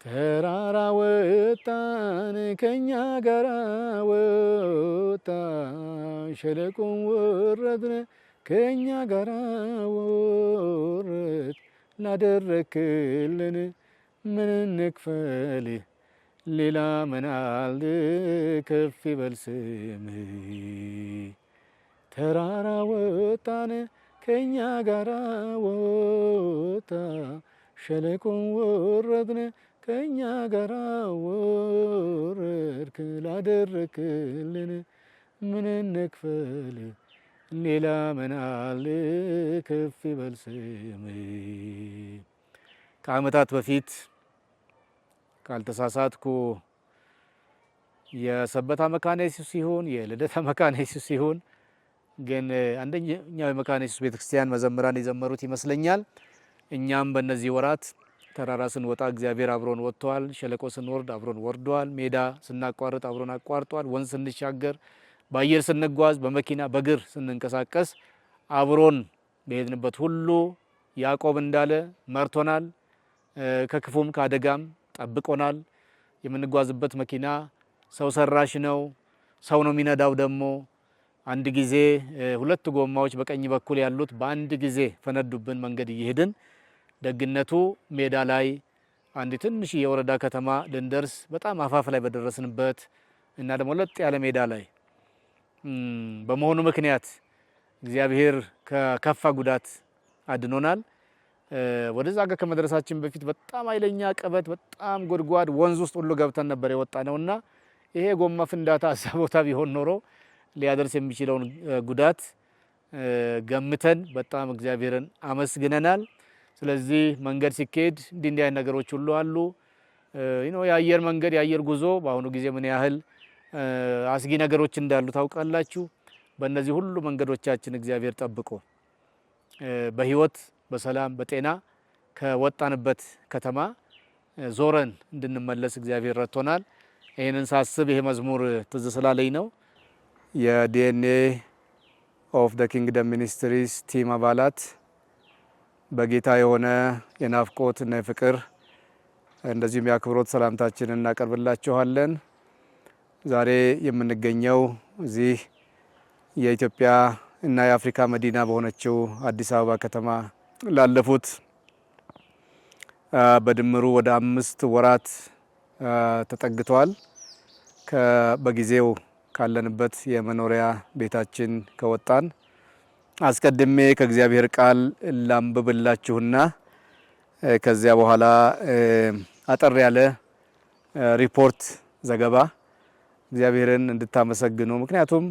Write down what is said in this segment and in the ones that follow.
ተራራ ወጣን ከኛ ጋራ ወጣ ሸለቆን ወረድን ከኛ ጋራ ወረድ ላደረክልን ምን እንክፈል ሌላ ምናል ከፍ ይበል ስምህ። ተራራ ወጣን ከኛ ጋራ ወጣ ሸለቆን ወረድን ከኛ ጋራ ወረድክ ላደረክልን ምን እንክፈል ሌላ ምናል ከፍ ይበል ስምህ። ከዓመታት በፊት ካልተሳሳትኩ የሰበታ መካነ ኢየሱስ ሲሆን የልደታ መካነ ኢየሱስ ሲሆን ግን አንደኛው የመካነ ኢየሱስ ቤተክርስቲያን መዘምራን የዘመሩት ይመስለኛል። እኛም በእነዚህ ወራት ተራራ ስንወጣ እግዚአብሔር አብሮን ወጥቷል። ሸለቆ ስንወርድ አብሮን ወርዷል። ሜዳ ስናቋርጥ አብሮን አቋርጧል። ወንዝ ስንሻገር፣ በአየር ስንጓዝ፣ በመኪና በእግር ስንንቀሳቀስ አብሮን በሄድንበት ሁሉ ያዕቆብ እንዳለ መርቶናል። ከክፉም ከአደጋም ጠብቆናል። የምንጓዝበት መኪና ሰው ሰራሽ ነው። ሰው ነው የሚነዳው። ደግሞ አንድ ጊዜ ሁለት ጎማዎች በቀኝ በኩል ያሉት በአንድ ጊዜ ፈነዱብን መንገድ እየሄድን። ደግነቱ ሜዳ ላይ አንድ ትንሽ የወረዳ ከተማ ልንደርስ በጣም አፋፍ ላይ በደረስንበት እና ደግሞ ለጥ ያለ ሜዳ ላይ በመሆኑ ምክንያት እግዚአብሔር ከከፋ ጉዳት አድኖናል። ወደዛ ጋር ከመድረሳችን በፊት በጣም ኃይለኛ ቀበት፣ በጣም ጎድጓድ ወንዝ ውስጥ ሁሉ ገብተን ነበር የወጣ ነውና ይሄ ጎማ ፍንዳታ እዛ ቦታ ቢሆን ኖሮ ሊያደርስ የሚችለውን ጉዳት ገምተን በጣም እግዚአብሔርን አመስግነናል። ስለዚህ መንገድ ሲኬድ እንዲህ አይነት ነገሮች ሁሉ አሉ። የአየር መንገድ የአየር ጉዞ በአሁኑ ጊዜ ምን ያህል አስጊ ነገሮች እንዳሉ ታውቃላችሁ። በእነዚህ ሁሉ መንገዶቻችን እግዚአብሔር ጠብቆ በህይወት በሰላም በጤና ከወጣንበት ከተማ ዞረን እንድንመለስ እግዚአብሔር ረድቶናል። ይህንን ሳስብ ይሄ መዝሙር ትዝ ስላለኝ ነው። የዲኤንኤ ኦፍ ደ ኪንግደም ሚኒስትሪስ ቲም አባላት በጌታ የሆነ የናፍቆት እና የፍቅር እንደዚሁም የአክብሮት ሰላምታችንን እናቀርብላችኋለን። ዛሬ የምንገኘው እዚህ የኢትዮጵያ እና የአፍሪካ መዲና በሆነችው አዲስ አበባ ከተማ ላለፉት በድምሩ ወደ 5 ወራት ተጠግተዋል። በጊዜው ካለንበት የመኖሪያ ቤታችን ከወጣን አስቀድሜ ከእግዚአብሔር ቃል ላንብብላችሁና ከዚያ በኋላ አጠር ያለ ሪፖርት ዘገባ እግዚአብሔርን እንድታመሰግኑ፣ ምክንያቱም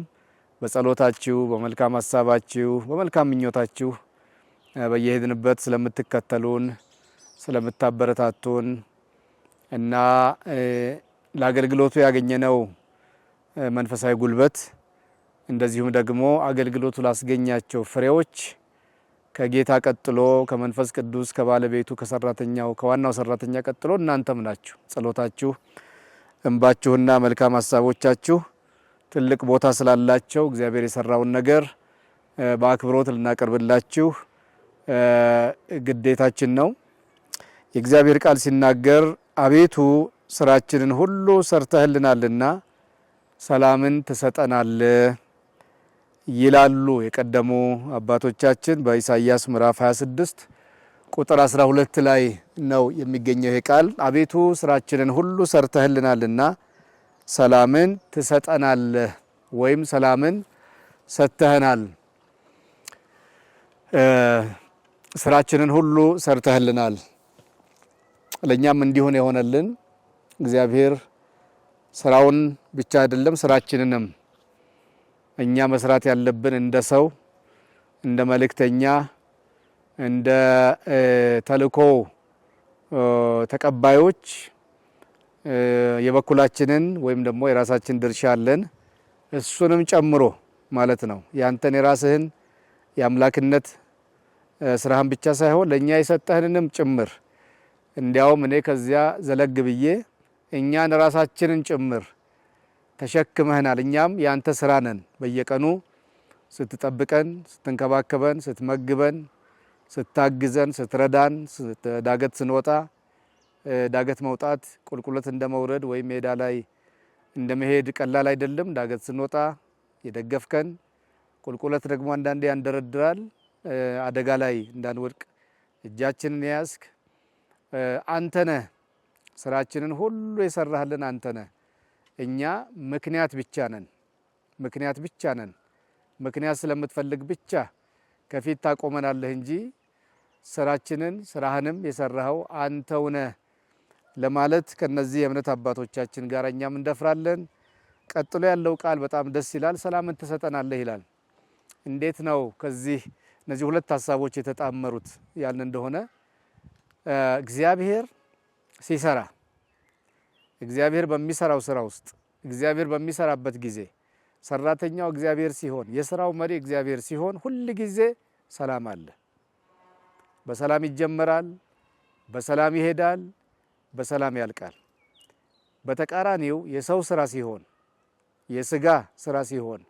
በጸሎታችሁ፣ በመልካም ሀሳባችሁ፣ በመልካም ምኞታችሁ በየሄድንበት ስለምትከተሉን፣ ስለምታበረታቱን እና ለአገልግሎቱ ያገኘነው መንፈሳዊ ጉልበት እንደዚሁም ደግሞ አገልግሎቱ ላስገኛቸው ፍሬዎች ከጌታ ቀጥሎ ከመንፈስ ቅዱስ ከባለቤቱ ከሰራተኛው ከዋናው ሰራተኛ ቀጥሎ እናንተም ናችሁ። ጸሎታችሁ፣ እንባችሁና መልካም ሀሳቦቻችሁ ትልቅ ቦታ ስላላቸው እግዚአብሔር የሰራውን ነገር በአክብሮት ልናቀርብላችሁ ግዴታችን ነው። የእግዚአብሔር ቃል ሲናገር አቤቱ ስራችንን ሁሉ ሰርተህልናልና ሰላምን ትሰጠናለህ ይላሉ የቀደሙ አባቶቻችን። በኢሳይያስ ምዕራፍ 26 ቁጥር 12 ላይ ነው የሚገኘው ይሄ ቃል። አቤቱ ስራችንን ሁሉ ሰርተህልናልና ሰላምን ትሰጠናለህ ወይም ሰላምን ሰጥተህናል። ስራችንን ሁሉ ሰርተህልናል። ለኛም እንዲሆን የሆነልን እግዚአብሔር ስራውን ብቻ አይደለም ስራችንንም እኛ መስራት ያለብን እንደ ሰው፣ እንደ መልእክተኛ፣ እንደ ተልእኮ ተቀባዮች የበኩላችንን ወይም ደግሞ የራሳችን ድርሻ አለን። እሱንም ጨምሮ ማለት ነው። ያንተን የራስህን የአምላክነት ስራህን ብቻ ሳይሆን ለኛ የሰጠህንንም ጭምር። እንዲያውም እኔ ከዚያ ዘለግ ብዬ እኛን ራሳችንን ጭምር ተሸክመህናል። እኛም ያንተ ስራ ነን። በየቀኑ ስትጠብቀን፣ ስትንከባከበን፣ ስትመግበን፣ ስታግዘን፣ ስትረዳን፣ ዳገት ስንወጣ ዳገት መውጣት ቁልቁለት እንደመውረድ ወይም ሜዳ ላይ እንደመሄድ ቀላል አይደለም። ዳገት ስንወጣ የደገፍከን፣ ቁልቁለት ደግሞ አንዳንዴ ያንደረድራል። አደጋ ላይ እንዳንወድቅ እጃችንን ያዝክ አንተነህ። ስራችንን ሁሉ የሰራህልን አንተነህ። እኛ ምክንያት ብቻ ነን። ምክንያት ስለምትፈልግ ብቻ ከፊት ታቆመናለህ እንጂ ስራህንም የሰራኸው አንተው ነህ ለማለት ከነዚህ የእምነት አባቶቻችን ጋር እኛም እንደፍራለን። ቀጥሎ ያለው ቃል በጣም ደስ ይላል። ሰላምን ትሰጠናለህ ይላል። እንዴት ነው እነዚህ ሁለት ሀሳቦች የተጣመሩት ያልን እንደሆነ እግዚአብሔር ሲሰራ፣ እግዚአብሔር በሚሰራው ስራ ውስጥ፣ እግዚአብሔር በሚሰራበት ጊዜ ሰራተኛው እግዚአብሔር ሲሆን፣ የስራው መሪ እግዚአብሔር ሲሆን ሁል ጊዜ ሰላም አለ። በሰላም ይጀመራል፣ በሰላም ይሄዳል፣ በሰላም ያልቃል። በተቃራኒው የሰው ስራ ሲሆን፣ የስጋ ስራ ሲሆን፣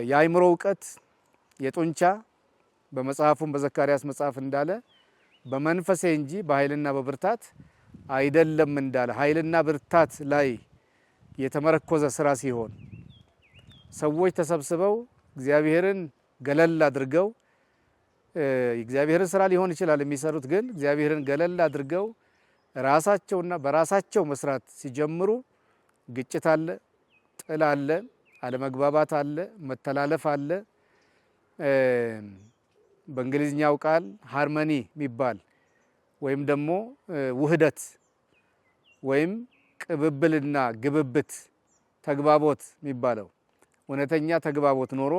የአእምሮ እውቀት፣ የጡንቻ በመጽሐፉም በዘካርያስ መጽሐፍ እንዳለ በመንፈሴ እንጂ በኃይልና በብርታት አይደለም እንዳለ ኃይልና ብርታት ላይ የተመረኮዘ ስራ ሲሆን፣ ሰዎች ተሰብስበው እግዚአብሔርን ገለል አድርገው እግዚአብሔርን ስራ ሊሆን ይችላል የሚሰሩት፣ ግን እግዚአብሔርን ገለል አድርገው ራሳቸውና በራሳቸው መስራት ሲጀምሩ ግጭት አለ፣ ጥል አለ፣ አለመግባባት አለ፣ መተላለፍ አለ። በእንግሊዝኛው ቃል ሃርመኒ የሚባል ወይም ደግሞ ውህደት ወይም ቅብብልና ግብብት ተግባቦት የሚባለው እውነተኛ ተግባቦት ኖሮ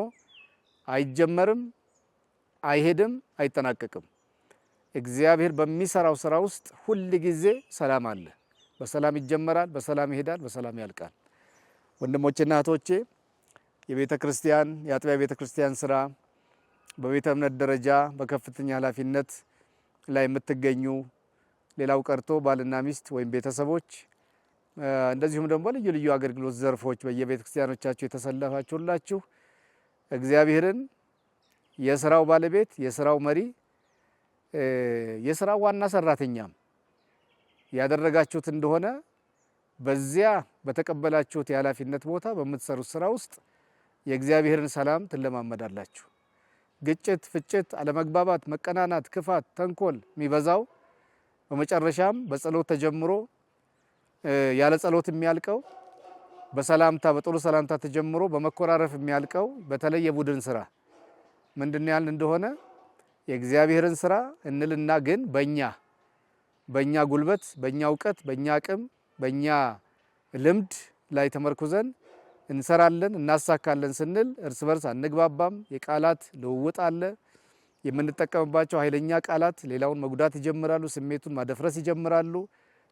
አይጀመርም፣ አይሄድም፣ አይጠናቀቅም። እግዚአብሔር በሚሰራው ስራ ውስጥ ሁል ጊዜ ሰላም አለ። በሰላም ይጀመራል፣ በሰላም ይሄዳል፣ በሰላም ያልቃል። ወንድሞቼና እህቶቼ የቤተ ክርስቲያን የአጥቢያ ቤተ ክርስቲያን ስራ በቤተ እምነት ደረጃ በከፍተኛ ኃላፊነት ላይ የምትገኙ፣ ሌላው ቀርቶ ባልና ሚስት ወይም ቤተሰቦች፣ እንደዚሁም ደግሞ ልዩ ልዩ አገልግሎት ዘርፎች በየቤተ ክርስቲያኖቻችሁ የተሰለፋችሁላችሁ እግዚአብሔርን የስራው ባለቤት፣ የስራው መሪ፣ የስራው ዋና ሰራተኛም ያደረጋችሁት እንደሆነ በዚያ በተቀበላችሁት የኃላፊነት ቦታ በምትሰሩት ስራ ውስጥ የእግዚአብሔርን ሰላም ትለማመዳላችሁ። ግጭት፣ ፍጭት፣ አለመግባባት፣ መቀናናት፣ ክፋት፣ ተንኮል የሚበዛው በመጨረሻም በጸሎት ተጀምሮ ያለ ጸሎት የሚያልቀው በሰላምታ በጥሩ ሰላምታ ተጀምሮ በመኮራረፍ የሚያልቀው በተለይ የቡድን ስራ ምንድን ያልን እንደሆነ የእግዚአብሔርን ስራ እንልና ግን በእኛ ጉልበት፣ በእኛ እውቀት፣ በእኛ አቅም፣ በእኛ ልምድ ላይ ተመርኩዘን እንሰራለን፣ እናሳካለን ስንል እርስ በርስ አንግባባም። የቃላት ልውውጥ አለ። የምንጠቀምባቸው ኃይለኛ ቃላት ሌላውን መጉዳት ይጀምራሉ፣ ስሜቱን ማደፍረስ ይጀምራሉ።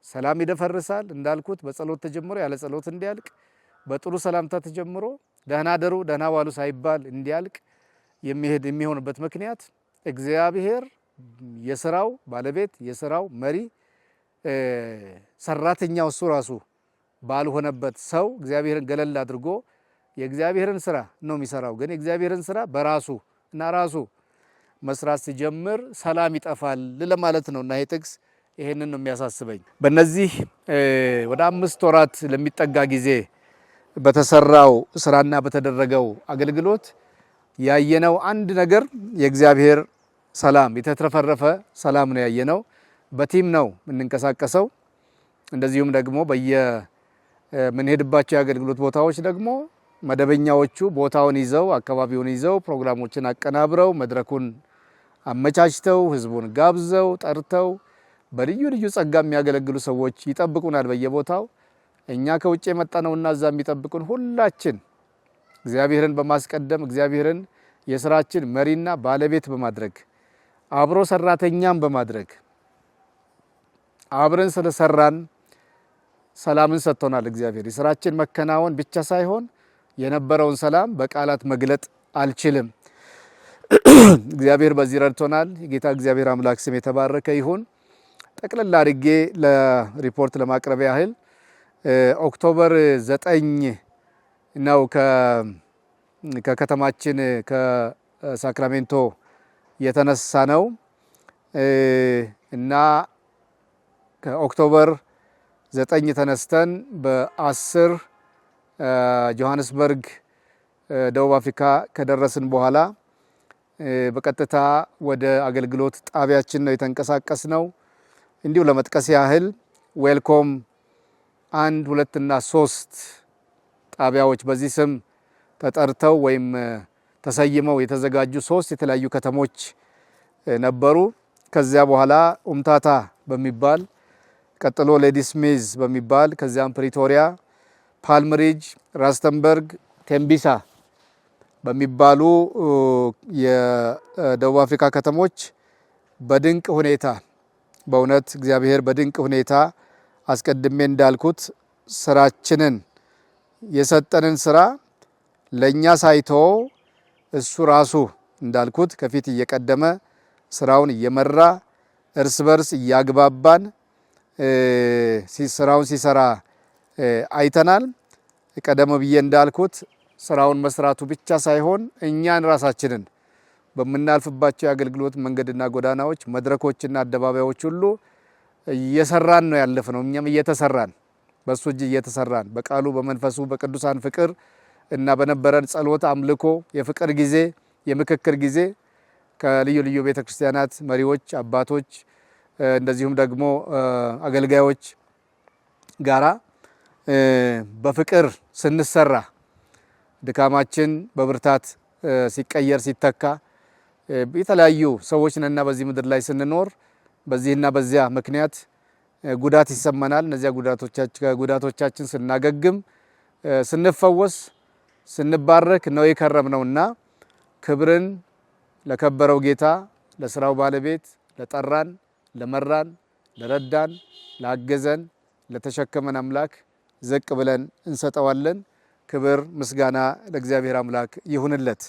ሰላም ይደፈርሳል። እንዳልኩት በጸሎት ተጀምሮ ያለ ጸሎት እንዲያልቅ፣ በጥሩ ሰላምታ ተጀምሮ ደህና ደሩ ደህና ዋሉ ሳይባል እንዲያልቅ የሚሆንበት ምክንያት እግዚአብሔር የስራው ባለቤት፣ የስራው መሪ፣ ሰራተኛው እሱ ራሱ ባልሆነበት ሰው እግዚአብሔርን ገለል አድርጎ የእግዚአብሔርን ስራ ነው የሚሰራው። ግን የእግዚአብሔርን ስራ በራሱ እና ራሱ መስራት ሲጀምር ሰላም ይጠፋል ለማለት ነው። እና ይሄ ጥቅስ ይሄንን ነው የሚያሳስበኝ። በእነዚህ ወደ 5 ወራት ለሚጠጋ ጊዜ በተሰራው ስራና በተደረገው አገልግሎት ያየነው አንድ ነገር የእግዚአብሔር ሰላም፣ የተትረፈረፈ ሰላም ነው ያየነው። በቲም ነው የምንንቀሳቀሰው። እንደዚሁም ደግሞ በየምንሄድባቸው የአገልግሎት ቦታዎች ደግሞ መደበኛዎቹ ቦታውን ይዘው አካባቢውን ይዘው ፕሮግራሞችን አቀናብረው መድረኩን አመቻችተው ህዝቡን ጋብዘው ጠርተው በልዩ ልዩ ጸጋ የሚያገለግሉ ሰዎች ይጠብቁናል በየቦታው። እኛ ከውጭ የመጣነውና እዛ የሚጠብቁን ሁላችን እግዚአብሔርን በማስቀደም እግዚአብሔርን የስራችን መሪና ባለቤት በማድረግ አብሮ ሰራተኛም በማድረግ አብረን ስለሰራን ሰላምን ሰጥቶናል እግዚአብሔር። የስራችን መከናወን ብቻ ሳይሆን የነበረውን ሰላም በቃላት መግለጥ አልችልም። እግዚአብሔር በዚህ ረድቶናል። የጌታ እግዚአብሔር አምላክ ስም የተባረከ ይሁን። ጠቅለል አድርጌ ለሪፖርት ለማቅረብ ያህል ኦክቶበር 9 ነው ከከተማችን ከሳክራሜንቶ የተነሳ ነው እና ከኦክቶበር 9 ተነስተን በ10 ጆሃንስበርግ ደቡብ አፍሪካ ከደረስን በኋላ በቀጥታ ወደ አገልግሎት ጣቢያችን ነው የተንቀሳቀስ ነው። እንዲሁ ለመጥቀስ ያህል ዌልኮም 1፣ 2 እና 3 ጣቢያዎች በዚህ ስም ተጠርተው ወይም ተሰይመው የተዘጋጁ 3 የተለያዩ ከተሞች ነበሩ። ከዚያ በኋላ ኡምታታ በሚባል ቀጥሎ ሌዲስሚዝ በሚባል ከዚያም ፕሪቶሪያ፣ ፓልምሪጅ፣ ራስተንበርግ፣ ቴምቢሳ በሚባሉ የደቡብ አፍሪካ ከተሞች በድንቅ ሁኔታ በእውነት እግዚአብሔር በድንቅ ሁኔታ አስቀድሜ እንዳልኩት ስራችንን የሰጠንን ስራ ለኛ ሳይተው እሱ ራሱ እንዳልኩት ከፊት እየቀደመ ስራውን እየመራ እርስ በርስ እያግባባን ስራውን ሲሰራ አይተናል። ቀደም ብዬ እንዳልኩት ስራውን መስራቱ ብቻ ሳይሆን እኛን ራሳችንን በምናልፍባቸው የአገልግሎት መንገድና ጎዳናዎች፣ መድረኮችና አደባባዮች ሁሉ እየሰራን ነው ያለፍነው። እኛም እየተሰራን በሱ እጅ እየተሰራን በቃሉ በመንፈሱ በቅዱሳን ፍቅር እና በነበረን ጸሎት፣ አምልኮ፣ የፍቅር ጊዜ፣ የምክክር ጊዜ ከልዩ ልዩ ቤተክርስቲያናት መሪዎች፣ አባቶች እንደዚሁም ደግሞ አገልጋዮች ጋራ በፍቅር ስንሰራ ድካማችን በብርታት ሲቀየር ሲተካ የተለያዩ ሰዎች ነና በዚህ ምድር ላይ ስንኖር በዚህና በዚያ ምክንያት ጉዳት ይሰማናል። እነዚያ ጉዳቶቻችን ስናገግም ስንፈወስ ስንባረክ ነው የከረምነውና ክብርን ለከበረው ጌታ ለስራው ባለቤት ለጠራን ለመራን ለረዳን ላገዘን ለተሸከመን አምላክ ዝቅ ብለን እንሰጠዋለን። ክብር ምስጋና ለእግዚአብሔር አምላክ ይሁንለት።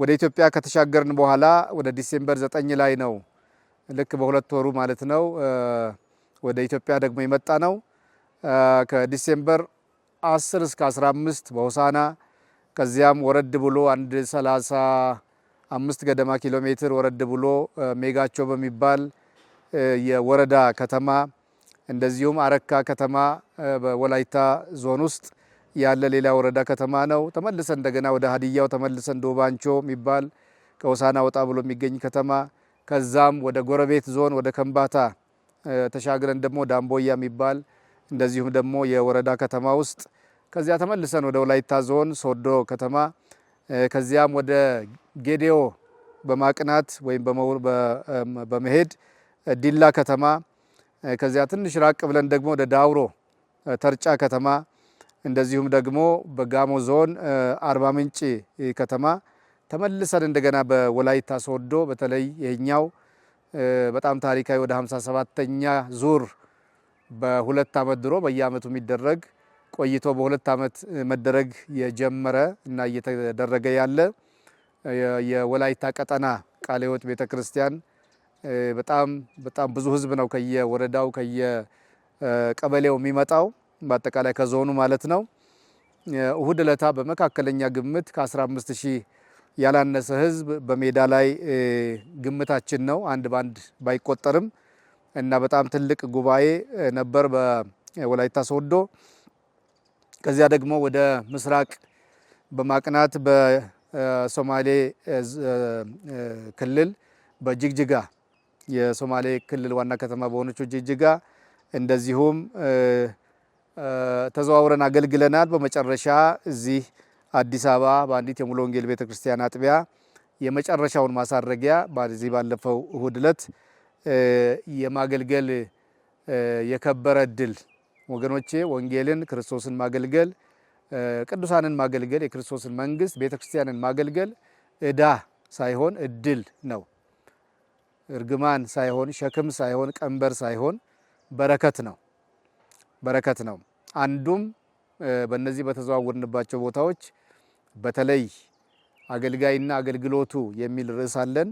ወደ ኢትዮጵያ ከተሻገርን በኋላ ወደ ዲሴምበር 9 ላይ ነው ልክ በሁለት ወሩ ማለት ነው ወደ ኢትዮጵያ ደግሞ የመጣ ነው። ከዲሴምበር 10 እስከ 15 በሆሳና ከዚያም ወረድ ብሎ 135 ገደማ ኪሎ ሜትር ወረድ ብሎ ሜጋቾ በሚባል የወረዳ ከተማ እንደዚሁም አረካ ከተማ በወላይታ ዞን ውስጥ ያለ ሌላ ወረዳ ከተማ ነው። ተመልሰን እንደገና ወደ ሀዲያው ተመልሰን ዶባንቾ የሚባል ከሆሳና ወጣ ብሎ የሚገኝ ከተማ፣ ከዛም ወደ ጎረቤት ዞን ወደ ከምባታ ተሻግረን ደግሞ ዳምቦያ የሚባል እንደዚሁም ደግሞ የወረዳ ከተማ ውስጥ ከዚያ ተመልሰን ወደ ወላይታ ዞን ሶዶ ከተማ ከዚያም ወደ ጌዴኦ በማቅናት ወይም በመሄድ ዲላ ከተማ ከዚያ ትንሽ ራቅ ብለን ደግሞ ወደ ዳውሮ ተርጫ ከተማ እንደዚሁም ደግሞ በጋሞ ዞን አርባ ምንጭ ከተማ ተመልሰን እንደገና በወላይታ ሶዶ በተለይ ይሄኛው በጣም ታሪካዊ ወደ 57ኛ ዙር በሁለት ዓመት ድሮ በየዓመቱ የሚደረግ ቆይቶ በሁለት ዓመት መደረግ የጀመረ እና እየተደረገ ያለ የወላይታ ቀጠና ቃለ ሕይወት ቤተክርስቲያን በጣም ብዙ ሕዝብ ነው ከየወረዳው ከየቀበሌው የሚመጣው በአጠቃላይ ከዞኑ ማለት ነው። እሁድ ዕለታ በመካከለኛ ግምት ከ15000 ያላነሰ ሕዝብ በሜዳ ላይ ግምታችን ነው አንድ ባንድ ባይቆጠርም እና በጣም ትልቅ ጉባኤ ነበር በወላይታ ሶዶ። ከዚያ ደግሞ ወደ ምስራቅ በማቅናት በሶማሌ ክልል በጅግጅጋ የሶማሌ ክልል ዋና ከተማ በሆነችው ጅግጅጋ እንደዚሁም ተዘዋውረን አገልግለናል። በመጨረሻ እዚህ አዲስ አበባ በአንዲት የሙሉ ወንጌል ቤተክርስቲያን አጥቢያ የመጨረሻውን ማሳረጊያ በዚህ ባለፈው እሁድ ዕለት የማገልገል የከበረ እድል ወገኖቼ፣ ወንጌልን ክርስቶስን ማገልገል ቅዱሳንን ማገልገል የክርስቶስን መንግስት ቤተክርስቲያንን ማገልገል ዕዳ ሳይሆን እድል ነው። እርግማን ሳይሆን ሸክም ሳይሆን ቀንበር ሳይሆን በረከት ነው። አንዱም በእነዚህ በተዘዋወርንባቸው ቦታዎች በተለይ አገልጋይና አገልግሎቱ የሚል ርዕስ አለን።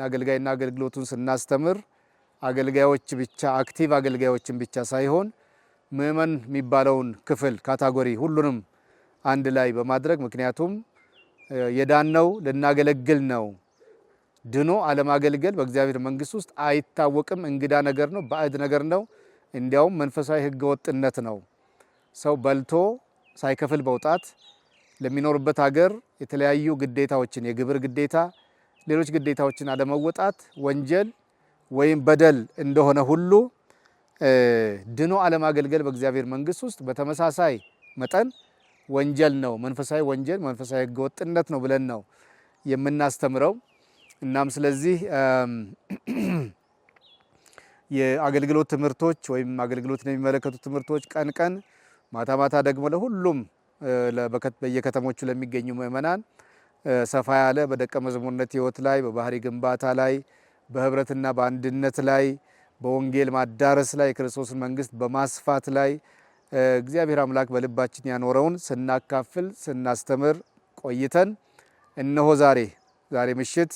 አገልጋይና አገልግሎቱን ስናስተምር አገልጋዮች ብቻ አክቲቭ አገልጋዮችን ብቻ ሳይሆን ምእመን የሚባለውን ክፍል ካታጎሪ ሁሉንም አንድ ላይ በማድረግ ምክንያቱም የዳነው ልናገለግል ነው። ድኖ አለማገልገል በእግዚአብሔር መንግስት ውስጥ አይታወቅም። እንግዳ ነገር ነው፣ ባዕድ ነገር ነው። እንዲያውም መንፈሳዊ ህገ ወጥነት ነው። ሰው በልቶ ሳይከፍል መውጣት፣ ለሚኖርበት ሀገር የተለያዩ ግዴታዎችን የግብር ግዴታ፣ ሌሎች ግዴታዎችን አለመወጣት ወንጀል ወይም በደል እንደሆነ ሁሉ ድኖ አለማገልገል በእግዚአብሔር መንግስት ውስጥ በተመሳሳይ መጠን ወንጀል ነው። መንፈሳዊ ወንጀል፣ መንፈሳዊ ህገ ወጥነት ነው ብለን ነው የምናስተምረው። እናም ስለዚህ የአገልግሎት ትምህርቶች ወይም አገልግሎትን የሚመለከቱ ትምህርቶች ቀን ቀን ማታ ማታ ደግሞ ለሁሉም በየከተሞቹ ለሚገኙ ምእመናን ሰፋ ያለ በደቀ መዝሙርነት ህይወት ላይ፣ በባህሪ ግንባታ ላይ፣ በህብረትና በአንድነት ላይ፣ በወንጌል ማዳረስ ላይ፣ የክርስቶስን መንግስት በማስፋት ላይ እግዚአብሔር አምላክ በልባችን ያኖረውን ስናካፍል ስናስተምር ቆይተን እነሆ ዛሬ ምሽት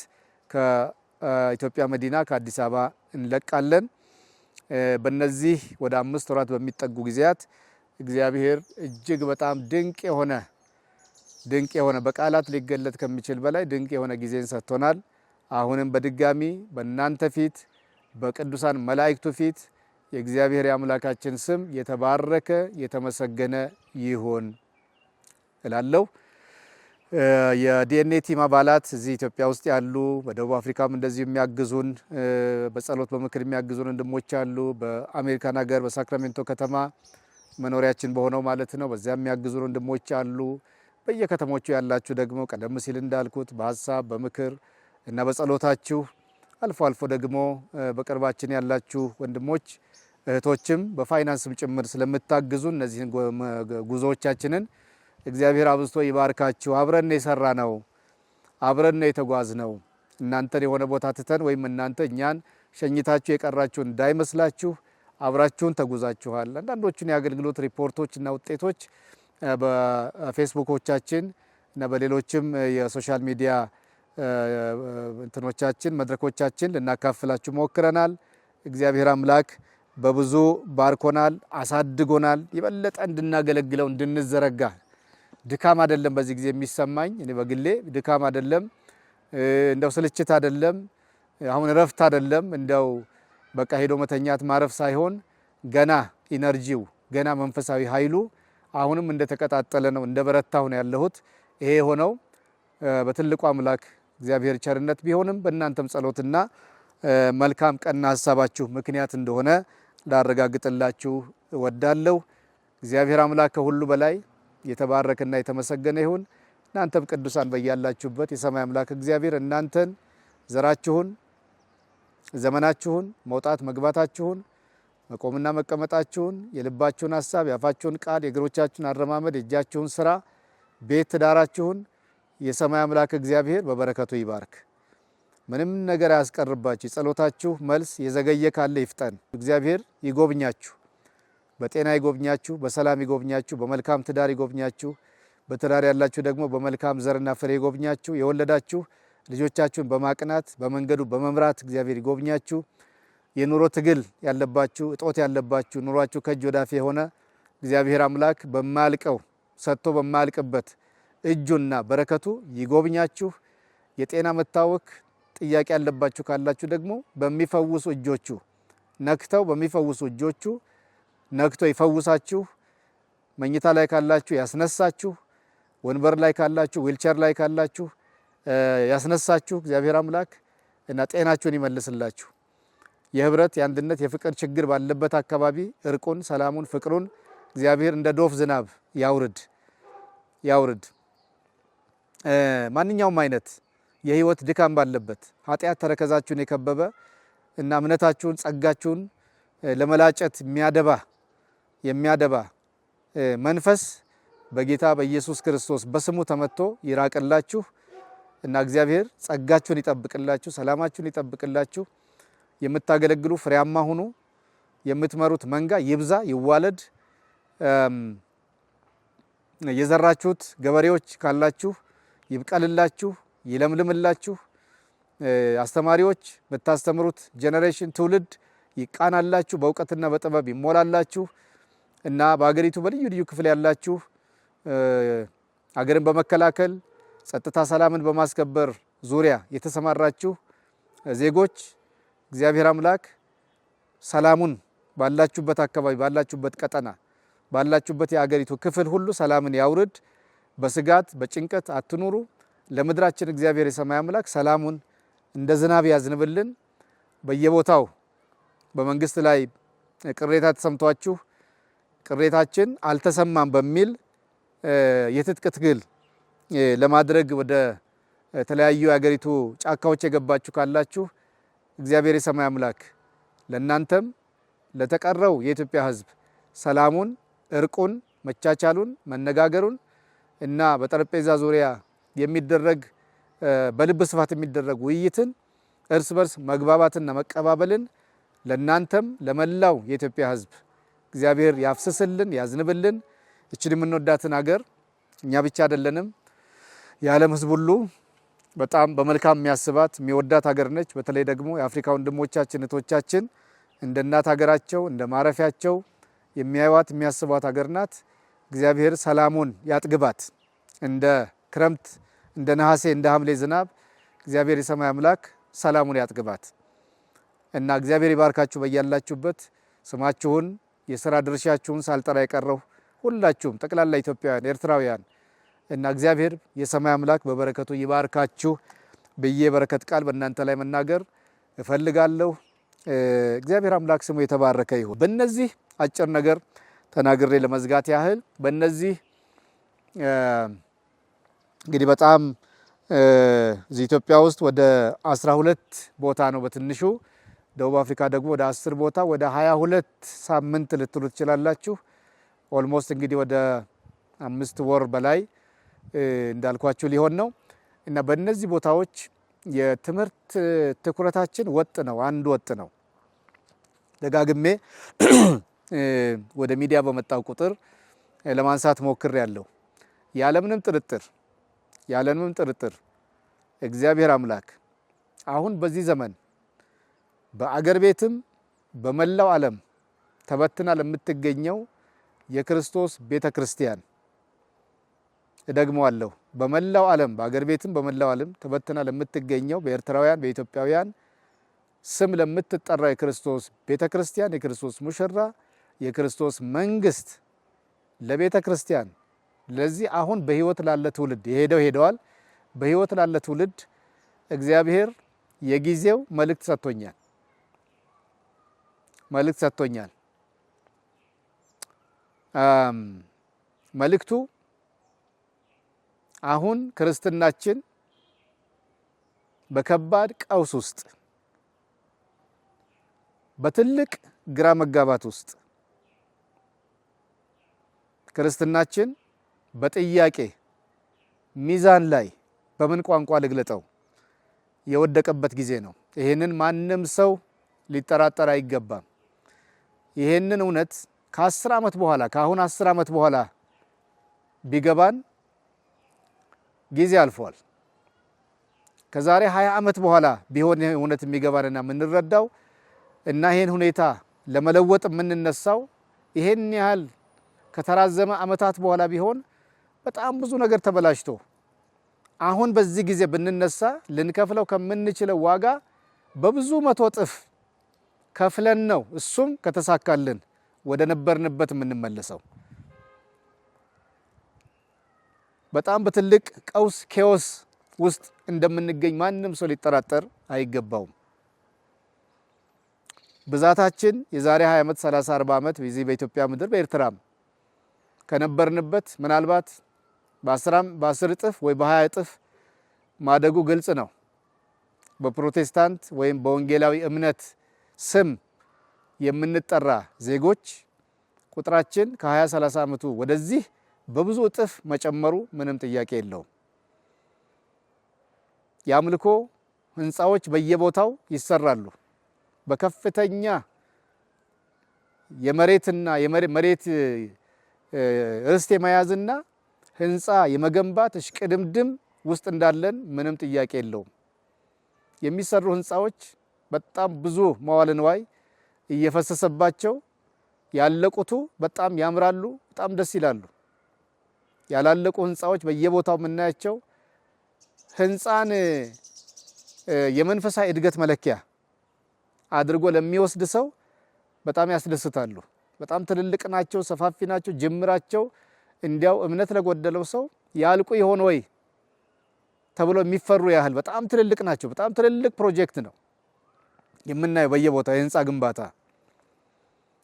ከኢትዮጵያ መዲና ከአዲስ አበባ እንለቃለን። በነዚህ ወደ 5 ወራት በሚጠጉ ጊዜያት እግዚአብሔር እጅግ በጣም ድንቅ የሆነ በቃላት ሊገለጥ ከሚችል በላይ ድንቅ የሆነ ጊዜን ሰጥቶናል። አሁንም በድጋሚ በእናንተ ፊት በቅዱሳን መላእክቱ ፊት የእግዚአብሔር የአምላካችን ስም የተባረከ የተመሰገነ ይሁን እላለሁ። የዲኤንኤ ቲም አባላት እዚህ ኢትዮጵያ ውስጥ ያሉ፣ በደቡብ አፍሪካም እንደዚሁ የሚያግዙን፣ በጸሎት በምክር የሚያግዙን ወንድሞች አሉ። በአሜሪካን ሀገር በሳክራሜንቶ ከተማ መኖሪያችን በሆነው ማለት ነው፣ በዚያ የሚያግዙን ወንድሞች አሉ። በየከተሞቹ ያላችሁ ደግሞ ቀደም ሲል እንዳልኩት በሀሳብ በምክር እና በጸሎታችሁ አልፎ አልፎ ደግሞ በቅርባችን ያላችሁ ወንድሞች እህቶችም በፋይናንስም ጭምር ስለምታግዙ እነዚህን ጉዞዎቻችንን እግዚአብሔር አብዝቶ ይባርካችሁ። አብረን የሰራ ነው፣ አብረን የተጓዝ ነው። እናንተን የሆነ ቦታ ትተን ወይም እናንተ እኛን ሸኝታችሁ የቀራችሁ እንዳይመስላችሁ አብራችሁን ተጉዛችኋል። አንዳንዶቹን የአገልግሎት ሪፖርቶች እና ውጤቶች በፌስቡኮቻችን እና በሌሎችም የሶሻል ሚዲያ እንትኖቻችን መድረኮቻችን ልናካፍላችሁ ሞክረናል። እግዚአብሔር አምላክ በብዙ ባርኮናል፣ አሳድጎናል። የበለጠ እንድናገለግለው እንድንዘረጋ ድካም አይደለም በዚህ ጊዜ የሚሰማኝ እኔ በግሌ ድካም አይደለም፣ እንደው ስልችት አይደለም፣ አሁን እረፍት አይደለም፣ እንደው በቃ ሄዶ መተኛት ማረፍ ሳይሆን ገና ኢነርጂው ገና መንፈሳዊ ኃይሉ አሁንም እንደተቀጣጠለ ነው፣ እንደበረታሁ ነው ያለሁት። ይሄ የሆነው በትልቁ አምላክ እግዚአብሔር ቸርነት ቢሆንም በእናንተም ጸሎትና መልካም ቀና ሀሳባችሁ ምክንያት እንደሆነ ላረጋግጥላችሁ እወዳለሁ። እግዚአብሔር አምላክ ከሁሉ በላይ የተባረከና የተመሰገነ ይሁን። እናንተም ቅዱሳን በያላችሁበት የሰማይ አምላክ እግዚአብሔር እናንተን፣ ዘራችሁን፣ ዘመናችሁን፣ መውጣት መግባታችሁን፣ መቆምና መቀመጣችሁን፣ የልባችሁን ሀሳብ፣ የአፋችሁን ቃል፣ የእግሮቻችሁን አረማመድ፣ የእጃችሁን ስራ፣ ቤት ትዳራችሁን የሰማይ አምላክ እግዚአብሔር በበረከቱ ይባርክ። ምንም ነገር አያስቀርባችሁ። የጸሎታችሁ መልስ የዘገየ ካለ ይፍጠን። እግዚአብሔር ይጎብኛችሁ፣ በጤና ይጎብኛችሁ፣ በሰላም ይጎብኛችሁ፣ በመልካም ትዳር ይጎብኛችሁ። በትዳር ያላችሁ ደግሞ በመልካም ዘርና ፍሬ ይጎብኛችሁ። የወለዳችሁ ልጆቻችሁን በማቅናት በመንገዱ በመምራት እግዚአብሔር ይጎብኛችሁ። የኑሮ ትግል ያለባችሁ፣ እጦት ያለባችሁ፣ ኑሯችሁ ከእጅ ወዳፍ የሆነ እግዚአብሔር አምላክ በማያልቀው ሰጥቶ በማያልቅበት እጁና በረከቱ ይጎብኛችሁ። የጤና መታወክ ጥያቄ ያለባችሁ ካላችሁ ደግሞ በሚፈውሱ እጆቹ ነክተው በሚፈውሱ እጆቹ ነክቶ ይፈውሳችሁ። መኝታ ላይ ካላችሁ ያስነሳችሁ፣ ወንበር ላይ ካላችሁ ዊልቸር ላይ ካላችሁ ያስነሳችሁ እግዚአብሔር አምላክ እና ጤናችሁን ይመልስላችሁ። የህብረት የአንድነት የፍቅር ችግር ባለበት አካባቢ እርቁን፣ ሰላሙን፣ ፍቅሩን እግዚአብሔር እንደ ዶፍ ዝናብ ያውርድ። ማንኛውም አይነት የህይወት ድካም ባለበት ኃጢአት ተረከዛችሁን የከበበ እና እምነታችሁን ጸጋችሁን ለመላጨት የሚያደባ መንፈስ በጌታ በኢየሱስ ክርስቶስ በስሙ ተመቶ ይራቅላችሁ እና እግዚአብሔር ጸጋችሁን ይጠብቅላችሁ፣ ሰላማችሁን ይጠብቅላችሁ። የምታገለግሉ ፍሬያማ ሁኑ። የምትመሩት መንጋ ይብዛ ይዋለድ። የዘራችሁት ገበሬዎች ካላችሁ ይብቀልላችሁ፣ ይለምልምላችሁ። አስተማሪዎች በታስተምሩት ጄኔሬሽን ትውልድ ይቃናላችሁ፣ በእውቀትና በጥበብ ይሞላላችሁ እና በአገሪቱ በልዩ ልዩ ክፍል ያላችሁ አገርን በመከላከል ጸጥታ ሰላምን በማስከበር ዙሪያ የተሰማራችሁ ዜጎች እግዚአብሔር አምላክ ሰላሙን ባላችሁበት አካባቢ ባላችሁበት ቀጠና ባላችሁበት የአገሪቱ ክፍል ሁሉ ሰላምን ያውርድ። በስጋት በጭንቀት አትኑሩ። ለምድራችን እግዚአብሔር የሰማይ አምላክ ሰላሙን እንደ ዝናብ ያዝንብልን። በየቦታው በመንግስት ላይ ቅሬታ ተሰምቷችሁ ቅሬታችን አልተሰማም በሚል የትጥቅ ትግል ለማድረግ ወደ ተለያዩ የአገሪቱ ጫካዎች የገባችሁ ካላችሁ እግዚአብሔር የሰማይ አምላክ ለእናንተም ለተቀረው የኢትዮጵያ ሕዝብ ሰላሙን፣ እርቁን፣ መቻቻሉን፣ መነጋገሩን እና በጠረጴዛ ዙሪያ የሚደረግ በልብ ስፋት የሚደረግ ውይይትን እርስ በርስ መግባባትና መቀባበልን ለእናንተም ለመላው የኢትዮጵያ ሕዝብ እግዚአብሔር ያፍስስልን፣ ያዝንብልን። እችን የምንወዳትን ሀገር እኛ ብቻ አይደለንም፣ የዓለም ሕዝብ ሁሉ በጣም በመልካም የሚያስባት የሚወዳት ሀገር ነች። በተለይ ደግሞ የአፍሪካ ወንድሞቻችን እህቶቻችን እንደ እናት ሀገራቸው እንደ ማረፊያቸው የሚያዩዋት የሚያስቧት ሀገር ናት። እግዚአብሔር ሰላሙን ያጥግባት። እንደ ክረምት እንደ ነሐሴ እንደ ሐምሌ ዝናብ እግዚአብሔር የሰማይ አምላክ ሰላሙን ያጥግባት እና እግዚአብሔር ይባርካችሁ። በያላችሁበት ስማችሁን የሥራ ድርሻችሁን ሳልጠራ የቀረው ሁላችሁም ጠቅላላ ኢትዮጵያውያን ኤርትራውያን እና እግዚአብሔር የሰማይ አምላክ በበረከቱ ይባርካችሁ ብዬ በረከት ቃል በእናንተ ላይ መናገር እፈልጋለሁ። እግዚአብሔር አምላክ ስሙ የተባረከ ይሁን። በእነዚህ አጭር ነገር ተናግሬ ለመዝጋት ያህል በእነዚህ እንግዲህ በጣም እዚህ ኢትዮጵያ ውስጥ ወደ 12 ቦታ ነው በትንሹ፣ ደቡብ አፍሪካ ደግሞ ወደ 10 ቦታ ወደ 22 ሳምንት ልትሉ ትችላላችሁ። ኦልሞስት እንግዲህ ወደ 5 ወር በላይ እንዳልኳችሁ ሊሆን ነው እና በእነዚህ ቦታዎች የትምህርት ትኩረታችን ወጥ ነው፣ አንድ ወጥ ነው። ደጋግሜ ወደ ሚዲያ በመጣው ቁጥር ለማንሳት ሞክሬያለሁ። ያለምንም ጥርጥር እግዚአብሔር አምላክ አሁን በዚህ ዘመን በአገር ቤትም በመላው ዓለም ተበትና ለምትገኘው የክርስቶስ ቤተ ክርስቲያን እደግመዋለሁ፣ በመላው ዓለም በአገር ቤትም በመላው ዓለም ተበትና ለምትገኘው በኤርትራውያን በኢትዮጵያውያን ስም ለምትጠራ የክርስቶስ ቤተ ክርስቲያን የክርስቶስ ሙሽራ የክርስቶስ መንግስት ለቤተ ክርስቲያን ለዚህ አሁን በህይወት ላለ ትውልድ የሄደው ሄደዋል። በህይወት ላለ ትውልድ እግዚአብሔር የጊዜው መልእክት ሰጥቶኛል። መልእክቱ አሁን ክርስትናችን በከባድ ቀውስ ውስጥ በትልቅ ግራ መጋባት ውስጥ ክርስትናችን በጥያቄ ሚዛን ላይ በምን ቋንቋ ልግለጠው የወደቀበት ጊዜ ነው። ይሄንን ማንም ሰው ሊጠራጠር አይገባም። ይሄንን እውነት ከ10 ዓመት በኋላ ከአሁን 10 ዓመት በኋላ ቢገባን ጊዜ አልፏል። ከዛሬ 20 ዓመት በኋላ ቢሆን እውነት የሚገባንና የምንረዳው እና ይሄን ሁኔታ ለመለወጥ የምንነሳው ይሄን ያህል ከተራዘመ ዓመታት በኋላ ቢሆን በጣም ብዙ ነገር ተበላሽቶ አሁን በዚህ ጊዜ ብንነሳ ልንከፍለው ከምንችለው ዋጋ በብዙ መቶ እጥፍ ከፍለን ነው እሱም ከተሳካልን ወደ ነበርንበት የምንመለሰው። በጣም በትልቅ ቀውስ ኬዎስ ውስጥ እንደምንገኝ ማንም ሰው ሊጠራጠር አይገባውም። ብዛታችን የዛሬ 20 ዓመት 30 40 ዓመት በዚህ በኢትዮጵያ ምድር በኤርትራም ከነበርንበት ምናልባት በ10 እጥፍ ወይ በ20 እጥፍ ማደጉ ግልጽ ነው። በፕሮቴስታንት ወይም በወንጌላዊ እምነት ስም የምንጠራ ዜጎች ቁጥራችን ከ20 30 ዓመቱ ወደዚህ በብዙ እጥፍ መጨመሩ ምንም ጥያቄ የለውም። የአምልኮ ህንፃዎች በየቦታው ይሰራሉ። በከፍተኛ የመሬትና የመሬት ርስት የመያዝና ህንፃ የመገንባት እሽቅድምድም ውስጥ እንዳለን ምንም ጥያቄ የለውም። የሚሰሩ ህንፃዎች በጣም ብዙ መዋዕለ ንዋይ እየፈሰሰባቸው ያለቁቱ በጣም ያምራሉ፣ በጣም ደስ ይላሉ። ያላለቁ ህንፃዎች በየቦታው የምናያቸው ህንፃን የመንፈሳዊ እድገት መለኪያ አድርጎ ለሚወስድ ሰው በጣም ያስደስታሉ። በጣም ትልልቅ ናቸው፣ ሰፋፊ ናቸው። ጅምራቸው እንዲያው እምነት ለጎደለው ሰው ያልቁ ይሆን ወይ ተብሎ የሚፈሩ ያህል በጣም ትልልቅ ናቸው። በጣም ትልልቅ ፕሮጀክት ነው የምናየው በየቦታው የህንፃ ግንባታ።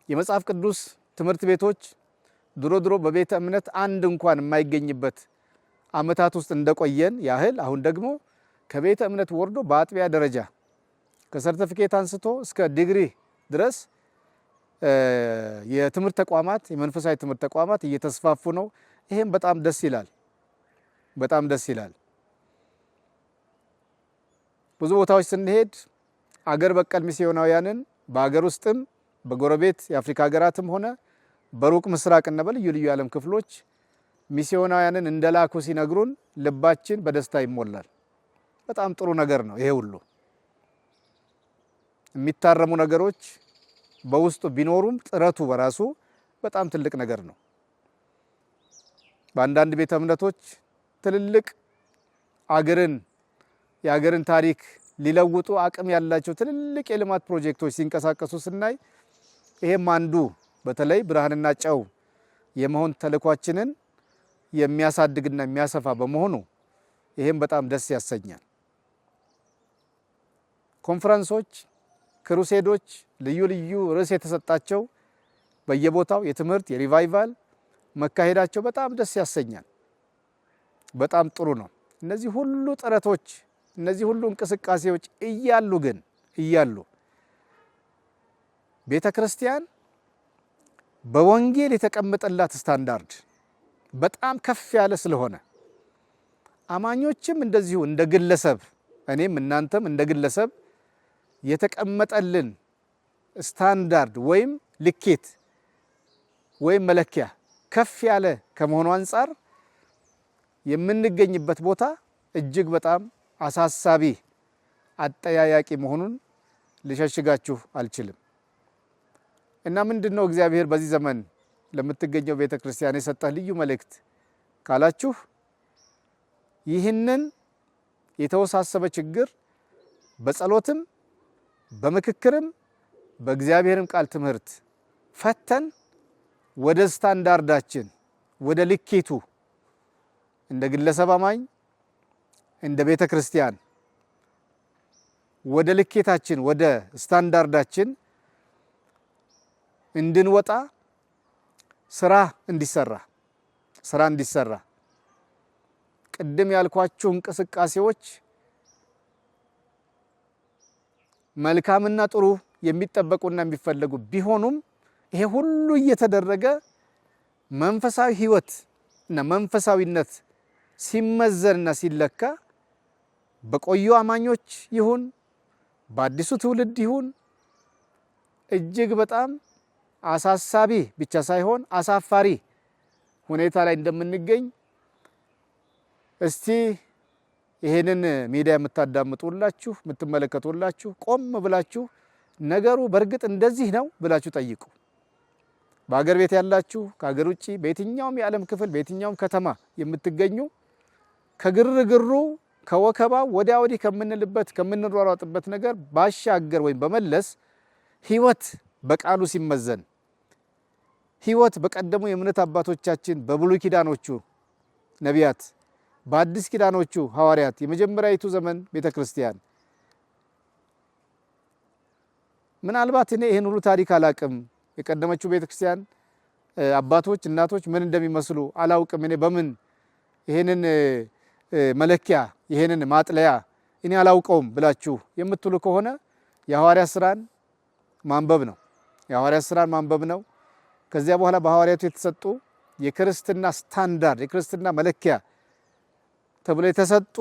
የመጽሐፍ ቅዱስ ትምህርት ቤቶች ድሮ በቤተ እምነት አንድ እንኳን የማይገኝበት አመታት ውስጥ እንደቆየን ያህል አሁን ደግሞ ከቤተ እምነት ወርዶ በአጥቢያ ደረጃ ከሰርቲፊኬት አንስቶ እስከ ዲግሪ ድረስ የትምህርት ተቋማት የመንፈሳዊ ትምህርት ተቋማት እየተስፋፉ ነው። ይሄም በጣም ደስ ይላል። በጣም ደስ ይላል። ብዙ ቦታዎች ስንሄድ አገር በቀል ሚስዮናውያንን በአገር ውስጥም በጎረቤት የአፍሪካ ሀገራትም ሆነ በሩቅ ምስራቅና በልዩ ልዩ ዓለም ክፍሎች ሚስዮናውያንን እንደላኩ ሲነግሩን ልባችን በደስታ ይሞላል። በጣም ጥሩ ነገር ነው። ይሄ ሁሉ የሚታረሙ ነገሮች በውስጡ ቢኖሩም ጥረቱ በራሱ በጣም ትልቅ ነገር ነው። በአንዳንድ ቤተ እምነቶች ትልልቅ የአገርን ታሪክ ሊለውጡ አቅም ያላቸው ትልልቅ የልማት ፕሮጀክቶች ሲንቀሳቀሱ ስናይ ይሄም አንዱ በተለይ ብርሃንና ጨው የመሆን ተልዕኳችንን የሚያሳድግና የሚያሰፋ በመሆኑ ይሄም በጣም ደስ ያሰኛል። ኮንፈረንሶች፣ ክሩሴዶች ልዩ ልዩ ርዕስ የተሰጣቸው በየቦታው የትምህርት የሪቫይቫል መካሄዳቸው በጣም ደስ ያሰኛል። በጣም ጥሩ ነው። እነዚህ ሁሉ ጥረቶች እነዚህ ሁሉ እንቅስቃሴዎች እያሉ ቤተ ክርስቲያን በወንጌል የተቀመጠላት ስታንዳርድ በጣም ከፍ ያለ ስለሆነ አማኞችም እንደዚሁ እንደ ግለሰብ እኔም እናንተም እንደ ግለሰብ የተቀመጠልን ስታንዳርድ ወይም ልኬት ወይም መለኪያ ከፍ ያለ ከመሆኑ አንፃር የምንገኝበት ቦታ እጅግ በጣም አሳሳቢ አጠያያቂ መሆኑን ልሸሽጋችሁ አልችልም። እና ምንድነው እግዚአብሔር በዚህ ዘመን ለምትገኘው ቤተ ክርስቲያን የሰጠህ ልዩ መልእክት ካላችሁ ይህንን የተወሳሰበ ችግር በጸሎትም በምክክርም በእግዚአብሔርም ቃል ትምህርት ፈተን ወደ ስታንዳርዳችን ወደ ልኬቱ እንደ ግለሰብ አማኝ እንደ ቤተ ክርስቲያን ወደ ልኬታችን ወደ ስታንዳርዳችን እንድንወጣ ስራ እንዲሰራ ቅድም ያልኳችሁ እንቅስቃሴዎች መልካምና ጥሩ የሚጠበቁና የሚፈለጉ ቢሆኑም ይሄ ሁሉ እየተደረገ መንፈሳዊ ህይወት እና መንፈሳዊነት ሲመዘንና ሲለካ በቆዩ አማኞች ይሁን በአዲሱ ትውልድ ይሁን እጅግ በጣም አሳሳቢ ብቻ ሳይሆን አሳፋሪ ሁኔታ ላይ እንደምንገኝ እስቲ ይሄንን ሚዲያ የምታዳምጡላችሁ የምትመለከቱላችሁ ቆም ብላችሁ ነገሩ በእርግጥ እንደዚህ ነው ብላችሁ ጠይቁ። በአገር ቤት ያላችሁ ከአገር ውጪ በየትኛውም የዓለም ክፍል በየትኛውም ከተማ የምትገኙ ከግርግሩ ከወከባው ወዲያ ወዲህ ከምንልበት ከምንሯሯጥበት ነገር ባሻገር ወይም በመለስ ህይወት በቃሉ ሲመዘን ህይወት በቀደሙ የእምነት አባቶቻችን በብሉይ ኪዳኖቹ ነቢያት በአዲስ ኪዳኖቹ ሐዋርያት የመጀመሪያዊቱ ዘመን ቤተክርስቲያን ምናልባት እኔ ይሄን ሁሉ ታሪክ አላቅም የቀደመችው ቤተክርስቲያን አባቶች እናቶች ምን እንደሚመስሉ አላውቅም እኔ በምን ይሄንን መለኪያ ይሄንን ማጥለያ እኔ አላውቀውም ብላችሁ የምትሉ ከሆነ የሐዋርያት ሥራን ማንበብ ነው። የሐዋርያት ሥራን ማንበብ ነው። ከዚያ በኋላ በሐዋርያቱ የተሰጡ የክርስትና ስታንዳርድ የክርስትና መለኪያ ተብሎ የተሰጡ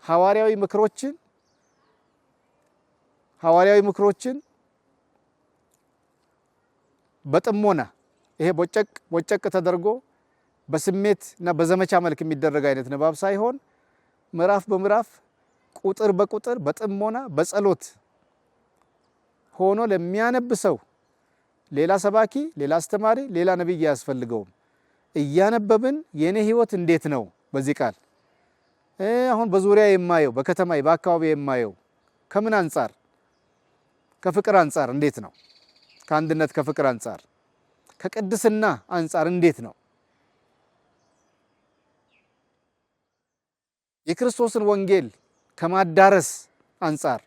ሐዋርያዊ ምክሮችን በጥሞና ይሄ ቦጨቅ ተደርጎ በስሜት እና በዘመቻ መልክ የሚደረግ አይነት ንባብ ሳይሆን ምዕራፍ በምዕራፍ ቁጥር በቁጥር በጥሞና በጸሎት ሆኖ ለሚያነብ ሰው ሌላ ሰባኪ ሌላ አስተማሪ ሌላ ነብይ አያስፈልገውም። እያነበብን የኔ ህይወት እንዴት ነው በዚህ ቃል አሁን በዙሪያ የማየው በከተማዬ በአካባቢ የማየው ከምን አንፃር? ከፍቅር አንፃር እንዴት ነው? ከአንድነት ከፍቅር አንፃር ከቅድስና አንፃር እንዴት ነው? የክርስቶስን ወንጌል ከማዳረስ አንፃር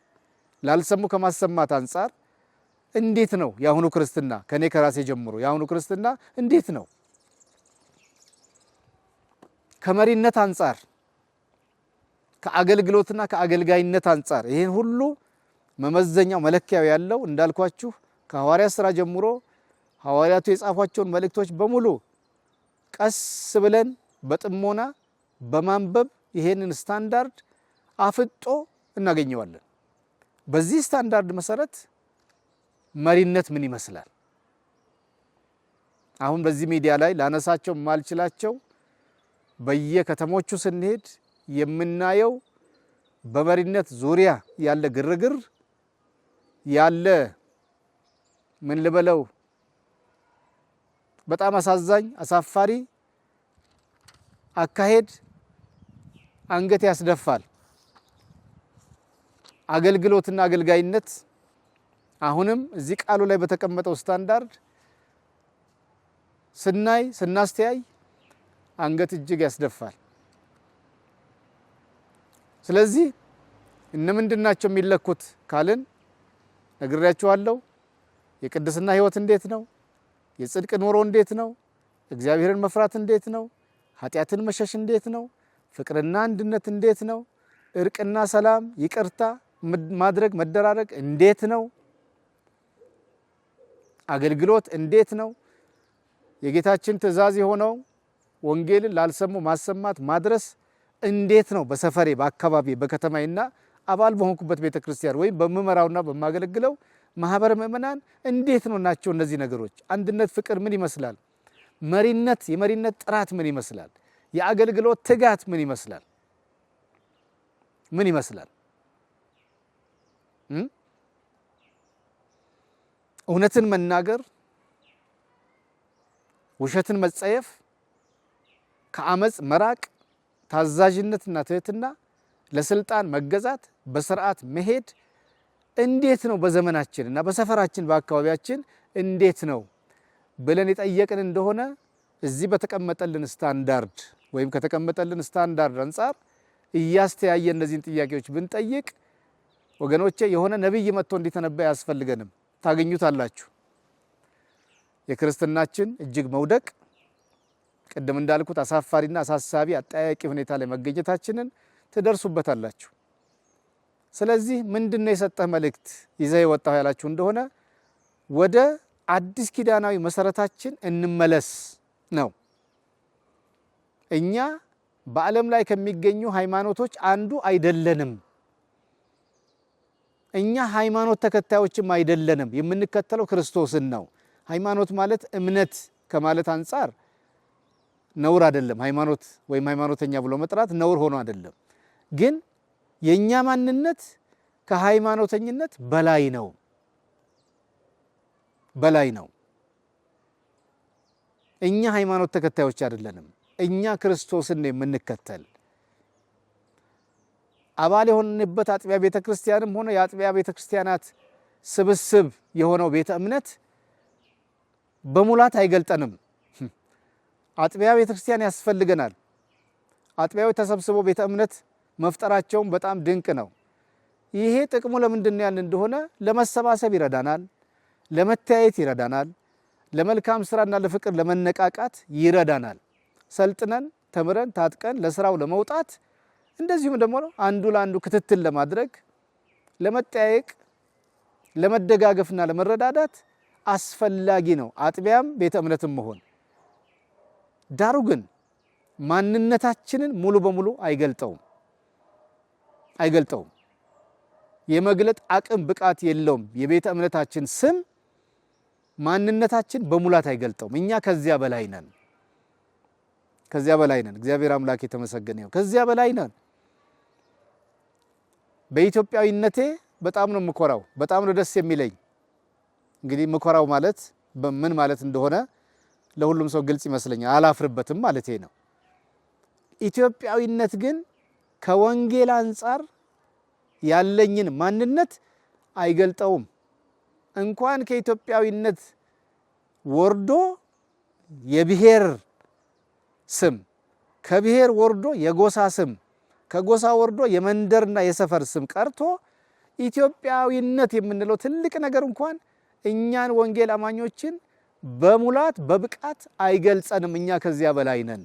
ላልሰሙ ከማሰማት አንፃር እንዴት ነው የአሁኑ ክርስትና? ከኔ ከራሴ ጀምሮ የአሁኑ ክርስትና እንዴት ነው? ከመሪነት አንፃር ከአገልግሎትና ከአገልጋይነት አንፃር ይሄን ሁሉ መመዘኛው መለኪያው ያለው እንዳልኳችሁ ከሐዋርያት ሥራ ጀምሮ ሐዋርያቱ የጻፏቸውን መልእክቶች በሙሉ ቀስ ብለን በጥሞና በማንበብ ይሄንን ስታንዳርድ አፍጦ እናገኘዋለን። በዚህ ስታንዳርድ መሰረት መሪነት ምን ይመስላል? አሁን በዚህ ሚዲያ ላይ ላነሳቸው ማልችላቸው በየከተሞቹ ስንሄድ የምናየው በመሪነት ዙሪያ ያለ ግርግር ያለ ምን ልበለው በጣም አሳዛኝ አሳፋሪ አካሄድ አንገት ያስደፋል። አገልግሎትና አገልጋይነት አሁንም እዚህ ቃሉ ላይ በተቀመጠው ስታንዳርድ ስናስተያይ አንገት እጅግ ያስደፋል። ስለዚህ እነምንድናቸው የሚለኩት ካልን ነግሬያችኋለሁ። የቅድስና ህይወት እንዴት ነው? የጽድቅ ኑሮ እንዴት ነው? እግዚአብሔርን መፍራት እንዴት ነው? ኃጢአትን መሸሽ እንዴት ነው? ፍቅርና አንድነት እንዴት ነው? እርቅና ሰላም ይቅርታ ማድረግ መደራረግ እንዴት ነው? አገልግሎት እንዴት ነው? የጌታችን ትእዛዝ የሆነው ወንጌልን ላልሰሙ ማሰማት ማድረስ እንዴት ነው? በሰፈሬ በአካባቢ በከተማዬና አባል በሆንኩበት ቤተክርስቲያን ወይም በመመራውና በማገለግለው ማህበረ ምእመናን እንዴት ነው ናቸው እነዚህ ነገሮች? አንድነት፣ ፍቅር ምን ይመስላል? መሪነት፣ የመሪነት ጥራት ምን ይመስላል? የአገልግሎት ትጋት ምን ይመስላል? ምን ይመስላል? እውነትን መናገር፣ ውሸትን መጸየፍ፣ ከአመጽ መራቅ፣ ታዛዥነትና ትህትና፣ ለስልጣን መገዛት፣ በስርዓት መሄድ እንዴት ነው በዘመናችን እና በሰፈራችን በአካባቢያችን እንዴት ነው ብለን የጠየቅን እንደሆነ እዚህ በተቀመጠልን ስታንዳርድ ወይም ከተቀመጠልን ስታንዳርድ አንፃር እያስተያየ እነዚህን ጥያቄዎች ብንጠይቅ ወገኖቼ የሆነ ነብይ መጥቶ እንዲተነበይ አያስፈልገንም። ታገኙታላችሁ። የክርስትናችን እጅግ መውደቅ ቅድም እንዳልኩት አሳፋሪና አሳሳቢ አጠያቂ ሁኔታ ላይ መገኘታችንን ትደርሱበታላችሁ። ስለዚህ ምንድነው የሰጠህ መልእክት ይዘህ የወጣው ያላችሁ እንደሆነ ወደ አዲስ ኪዳናዊ መሰረታችን እንመለስ ነው። እኛ በዓለም ላይ ከሚገኙ ሃይማኖቶች አንዱ አይደለንም። እኛ ሃይማኖት ተከታዮችም አይደለንም። የምንከተለው ክርስቶስን ነው። ሃይማኖት ማለት እምነት ከማለት አንፃር ነውር አይደለም። ሃይማኖት ወይም ሃይማኖተኛ ብሎ መጥራት ነውር ሆኖ አይደለም። ግን የኛ ማንነት ከሃይማኖተኝነት በላይ ነው። በላይ ነው። እኛ ሃይማኖት ተከታዮች አይደለንም። እኛ ክርስቶስን ነው የምንከተል። አባል የሆንንበት አጥቢያ ቤተክርስቲያንም ሆነ የአጥቢያ ቤተክርስቲያናት ስብስብ የሆነው ቤተ እምነት በሙላት አይገልጠንም። አጥቢያ ቤተክርስቲያን ያስፈልገናል። አጥቢያው ተሰብስበው ቤተ እምነት መፍጠራቸውም በጣም ድንቅ ነው። ይሄ ጥቅሙ ለምንድነው ያልን እንደሆነ ለመሰባሰብ ይረዳናል፣ ለመተያየት ይረዳናል፣ ለመልካም ስራና ለፍቅር ለመነቃቃት ይረዳናል። ሰልጥነን ተምረን ታጥቀን ለስራው ለመውጣት እንደዚሁም ደግሞ አንዱ ለአንዱ ክትትል ለማድረግ ለመጠያየቅ፣ ለመደጋገፍና ለመረዳዳት አስፈላጊ ነው አጥቢያም ቤተ እምነትም መሆን። ዳሩ ግን ማንነታችንን ሙሉ በሙሉ አይገልጠውም። የመግለጥ አቅም ብቃት የለውም። የቤተ እምነታችን ስም ማንነታችን በሙላት አይገልጠውም። እኛ ከዚያ በላይ ነን። እግዚአብሔር አምላክ የተመሰገነ ይሁን። ከዚያ በላይ ነን። በኢትዮጵያዊነቴ በጣም ነው የምኮራው። በጣም ነው ደስ የሚለኝ። እንግዲህ የምኮራው ማለት በምን ማለት እንደሆነ ለሁሉም ሰው ግልጽ ይመስለኛል። አላፍርበትም ማለት ነው። ኢትዮጵያዊነት ግን ከወንጌል አንፃር ያለኝን ማንነት አይገልጠውም። እንኳን ከኢትዮጵያዊነት ወርዶ የብሔር ስም፣ ከብሔር ወርዶ የጎሳ ስም፣ ከጎሳ ወርዶ የመንደርና የሰፈር ስም ቀርቶ ኢትዮጵያዊነት የምንለው ትልቅ ነገር እንኳን እኛን ወንጌል አማኞችን በሙላት በብቃት አይገልጸንም። እኛ ከዚያ በላይ ነን።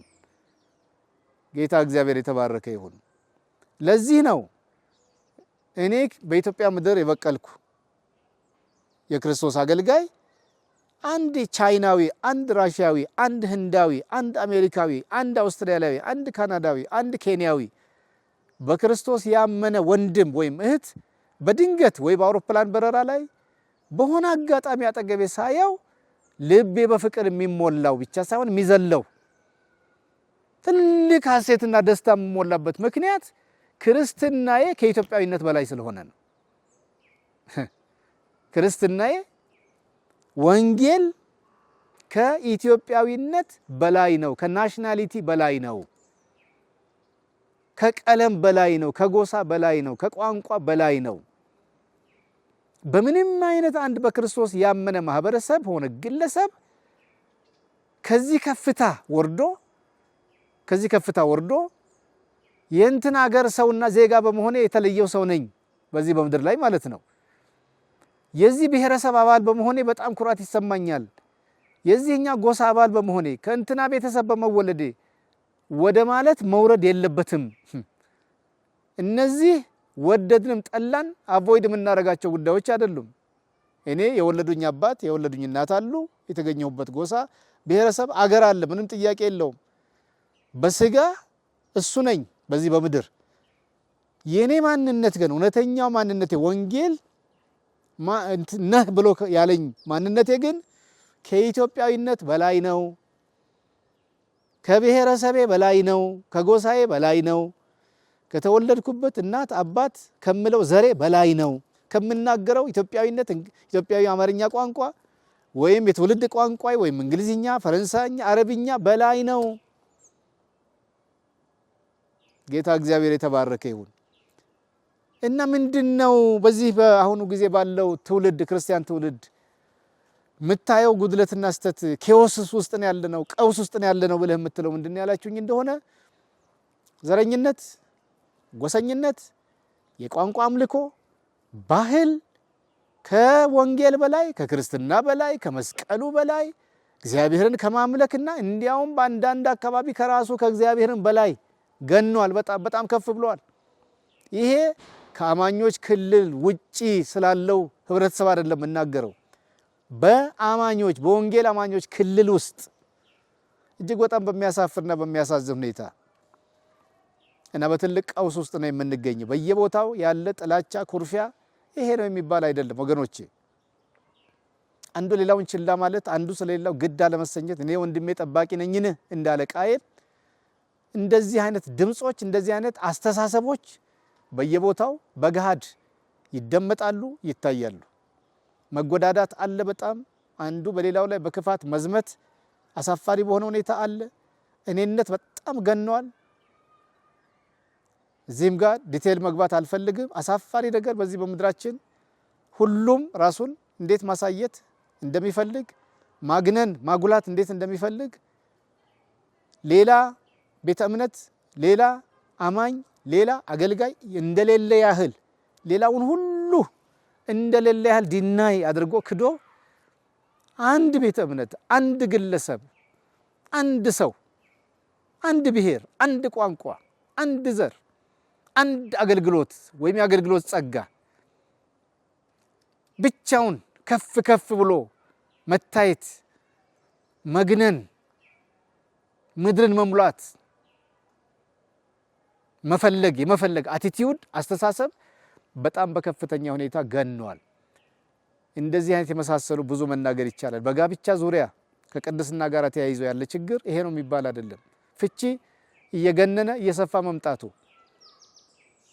ጌታ እግዚአብሔር የተባረከ ይሁን። ለዚህ ነው እኔ በኢትዮጵያ ምድር የበቀልኩ የክርስቶስ አገልጋይ አንድ ቻይናዊ፣ አንድ ራሽያዊ፣ አንድ ህንዳዊ፣ አንድ አሜሪካዊ፣ አንድ አውስትራሊያዊ፣ አንድ ካናዳዊ፣ አንድ ኬንያዊ በክርስቶስ ያመነ ወንድም ወይም እህት በድንገት ወይ በአውሮፕላን በረራ ላይ በሆነ አጋጣሚ አጠገቤ ሳየው ልቤ በፍቅር የሚሞላው ብቻ ሳይሆን የሚዘለው ትልቅ ሐሴትና ደስታ የሚሞላበት ምክንያት ክርስትናዬ ከኢትዮጵያዊነት በላይ ስለሆነ ነው። ክርስትናዬ ወንጌል ከኢትዮጵያዊነት በላይ ነው፣ ከናሽናሊቲ በላይ ነው፣ ከቀለም በላይ ነው፣ ከጎሳ በላይ ነው፣ ከቋንቋ በላይ ነው። በምንም አይነት አንድ በክርስቶስ ያመነ ማህበረሰብ ሆነ ግለሰብ ከዚህ ከፍታ ወርዶ የእንትን ሀገር ሰውና ዜጋ በመሆኔ የተለየው ሰው ነኝ በዚህ በምድር ላይ ማለት ነው። የዚህ ብሔረሰብ አባል በመሆኔ በጣም ኩራት ይሰማኛል። የዚህኛ ጎሳ አባል በመሆኔ ከእንትና ቤተሰብ በመወለዴ ወደ ማለት መውረድ የለበትም። እነዚህ ወደድንም ጠላን አቮይድ የምናደርጋቸው ጉዳዮች አይደሉም። እኔ የወለዱኝ አባት የወለዱኝ እናት አሉ፣ የተገኘሁበት ጎሳ ብሔረሰብ አገር አለ፣ ምንም ጥያቄ የለውም። በስጋ እሱ ነኝ በዚህ በምድር። የኔ ማንነት ግን እውነተኛው ማንነቴ ወንጌል ነህ ብሎ ያለኝ ማንነቴ ግን ከኢትዮጵያዊነት በላይ ነው፣ ከብሔረሰቤ በላይ ነው፣ ከጎሳዬ በላይ ነው፣ ከተወለድኩበት እናት አባት ከምለው ዘሬ በላይ ነው፣ ከምናገረው ኢትዮጵያዊነት ኢትዮጵያዊ አማርኛ ቋንቋ ወይም የትውልድ ቋንቋ ወይም እንግሊዝኛ፣ ፈረንሳይኛ፣ አረብኛ በላይ ነው። ጌታ እግዚአብሔር የተባረከ ይሁን። እና ምንድነው በዚህ በአሁኑ ጊዜ ባለው ትውልድ ክርስቲያን ትውልድ ምታየው ጉድለትና ስተት ኬዎስ ውስጥ ነው ያለነው፣ ቀውስ ውስጥ ነው ያለነው ብለህ የምትለው ምንድነው ያላችሁኝ እንደሆነ ዘረኝነት፣ ጎሰኝነት፣ የቋንቋ አምልኮ፣ ባህል ከወንጌል በላይ ከክርስትና በላይ ከመስቀሉ በላይ እግዚአብሔርን ከማምለክና እንዲያውም በአንዳንድ አካባቢ ከራሱ ከእግዚአብሔርን በላይ ገኗል። በጣም ከፍ ብሏል። ይሄ ከአማኞች ክልል ውጪ ስላለው ህብረተሰብ አይደለም እናገረው፣ በአማኞች በወንጌል አማኞች ክልል ውስጥ እጅግ በጣም በሚያሳፍርና በሚያሳዝን ሁኔታ እና በትልቅ ቀውስ ውስጥ ነው የምንገኘው። በየቦታው ያለ ጥላቻ፣ ኩርፊያ ይሄ ነው የሚባል አይደለም ወገኖቼ። አንዱ ሌላውን ችላ ማለት፣ አንዱ ስለሌላው ግድ አለመሰኘት፣ እኔ ወንድሜ ጠባቂ ነኝን እንዳለ ቃየል፣ እንደዚህ አይነት ድምጾች፣ እንደዚህ አይነት አስተሳሰቦች በየቦታው በገሃድ ይደመጣሉ፣ ይታያሉ። መጎዳዳት አለ። በጣም አንዱ በሌላው ላይ በክፋት መዝመት አሳፋሪ በሆነ ሁኔታ አለ። እኔነት በጣም ገኗል። እዚህም ጋር ዲቴል መግባት አልፈልግም። አሳፋሪ ነገር በዚህ በምድራችን ሁሉም ራሱን እንዴት ማሳየት እንደሚፈልግ ማግነን ማጉላት እንዴት እንደሚፈልግ ሌላ ቤተ እምነት፣ ሌላ አማኝ፣ ሌላ አገልጋይ እንደሌለ ያህል ሌላውን ሁሉ እንደሌለ ያህል ዲናይ አድርጎ ክዶ አንድ ቤተ እምነት፣ አንድ ግለሰብ፣ አንድ ሰው፣ አንድ ብሔር፣ አንድ ቋንቋ፣ አንድ ዘር፣ አንድ አገልግሎት ወይም የአገልግሎት ጸጋ ብቻውን ከፍ ከፍ ብሎ መታየት፣ መግነን፣ ምድርን መሙላት የመፈለግ አቲቲዩድ አስተሳሰብ በጣም በከፍተኛ ሁኔታ ገኗል። እንደዚህ አይነት የመሳሰሉ ብዙ መናገር ይቻላል። በጋብቻ ዙሪያ ከቅድስና ጋር ተያይዞ ያለ ችግር ይሄ ነው የሚባል አይደለም። ፍቺ እየገነነ እየሰፋ መምጣቱ፣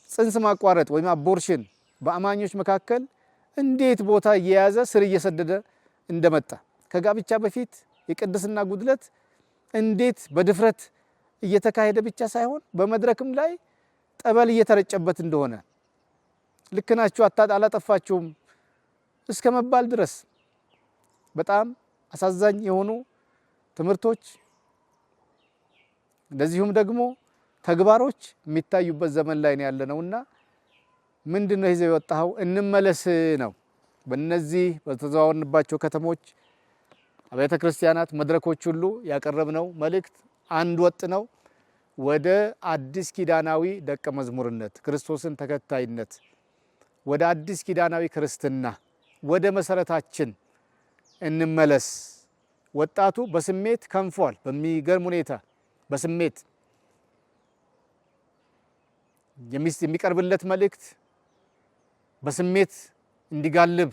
ጽንስ ማቋረጥ ወይም አቦርሽን በአማኞች መካከል እንዴት ቦታ እየያዘ ስር እየሰደደ እንደመጣ፣ ከጋብቻ በፊት የቅድስና ጉድለት እንዴት በድፍረት እየተካሄደ ብቻ ሳይሆን በመድረክም ላይ ጠበል እየተረጨበት እንደሆነ ልክ ናችሁ አላጠፋችሁም እስከ መባል ድረስ በጣም አሳዛኝ የሆኑ ትምህርቶች እንደዚሁም ደግሞ ተግባሮች የሚታዩበት ዘመን ላይ ነው ያለነውና ምንድነው ይዘው የወጣው እንመለስ ነው። በእነዚህ በተዘዋወርንባቸው ከተሞች አብያተ ክርስቲያናት መድረኮች ሁሉ ያቀረብነው መልእክት አንድ ወጥ ነው። ወደ አዲስ ኪዳናዊ ደቀ መዝሙርነት ክርስቶስን ተከታይነት ወደ አዲስ ኪዳናዊ ክርስትና ወደ መሰረታችን እንመለስ። ወጣቱ በስሜት ከንፏል። በሚገርም ሁኔታ በስሜት የሚቀርብለት መልእክት በስሜት እንዲጋልብ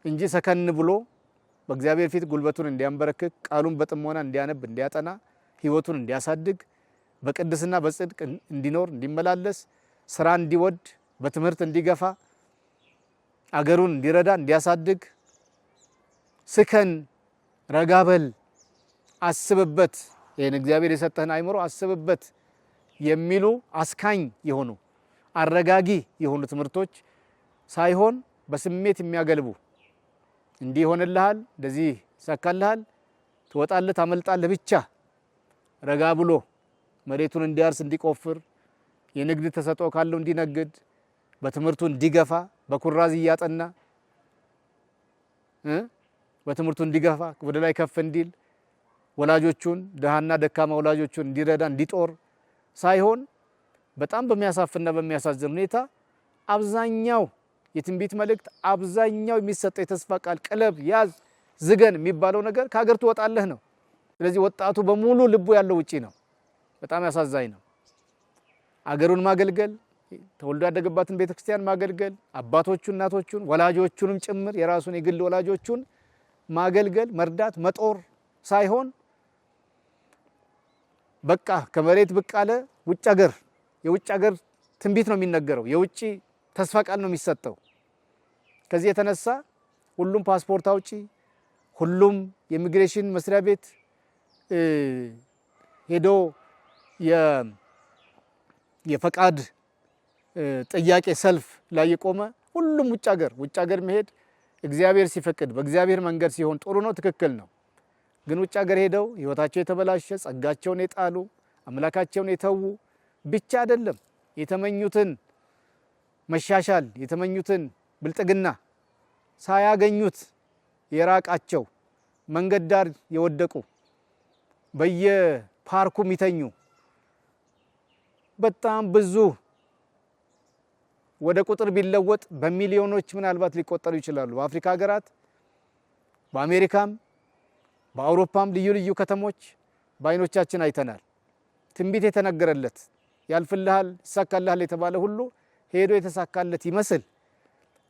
እንጂ ሰከን ብሎ በእግዚአብሔር ፊት ጉልበቱን እንዲያንበረክክ ቃሉን በጥሞና እንዲያነብ እንዲያጠና ህይወቱን እንዲያሳድግ በቅድስና በጽድቅ እንዲኖር እንዲመላለስ ስራ እንዲወድ በትምህርት እንዲገፋ አገሩን እንዲረዳ እንዲያሳድግ ስከን ረጋበል አስብበት ይሄን እግዚአብሔር የሰጠህን አይምሮ አስብበት የሚሉ አስካኝ የሆኑ አረጋጊ የሆኑ ትምህርቶች ሳይሆን በስሜት የሚያገልቡ እንዲህ ሆነልሃል እንደዚህ ይሳካልሃል ትወጣለህ ታመልጣለህ ብቻ ረጋ ብሎ መሬቱን እንዲያርስ እንዲቆፍር የንግድ ተሰጥኦ ካለው እንዲነግድ በትምህርቱ እንዲገፋ በኩራዝ እያጠና በትምህርቱ እንዲገፋ ወደ ላይ ከፍ እንዲል ወላጆቹን ደሃና ደካማ ወላጆቹን እንዲረዳ እንዲጦር ሳይሆን በጣም በሚያሳፍርና በሚያሳዝን ሁኔታ አብዛኛው የትንቢት መልእክት አብዛኛው የሚሰጠው የተስፋ ቃል ቀለብ ያዝ ዝገን የሚባለው ነገር ከሀገር ትወጣለህ ነው። ስለዚህ ወጣቱ በሙሉ ልቡ ያለው ውጪ ነው። በጣም ያሳዛኝ ነው። አገሩን ማገልገል ተወልዶ ያደገባትን ቤተክርስቲያን ማገልገል አባቶቹን እናቶቹን ወላጆቹንም ጭምር የራሱን የግል ወላጆቹን ማገልገል መርዳት መጦር ሳይሆን በቃ ከመሬት ብቅ አለ ውጭ ሀገር የውጭ ሀገር ትንቢት ነው የሚነገረው የውጭ ተስፋ ቃል ነው የሚሰጠው። ከዚህ የተነሳ ሁሉም ፓስፖርት አውጪ ሁሉም የኢሚግሬሽን መስሪያ ቤት ሄዶ የፈቃድ ጥያቄ ሰልፍ ላይ የቆመ ሁሉም ውጭ ሀገር መሄድ እግዚአብሔር ሲፈቅድ በእግዚአብሔር መንገድ ሲሆን ጥሩ ነው ትክክል ነው። ግን ውጭ ሀገር ሄደው ህይወታቸው የተበላሸ ጸጋቸውን የጣሉ አምላካቸውን የተዉ ብቻ አይደለም የተመኙትን መሻሻል የተመኙትን ብልጥግና ሳያገኙት የራቃቸው መንገድ ዳር የወደቁ በየፓርኩ የሚተኙ በጣም ብዙ ወደ ቁጥር ቢለወጥ በሚሊዮኖች ምናልባት ሊቆጠሩ ይችላሉ። በአፍሪካ ሀገራት በአሜሪካም በአውሮፓም ልዩ ልዩ ከተሞች በአይኖቻችን አይተናል። ትንቢት የተነገረለት ያልፍልሃል ይሳካልሃል የተባለ ሁሉ ሄዶ የተሳካለት ይመስል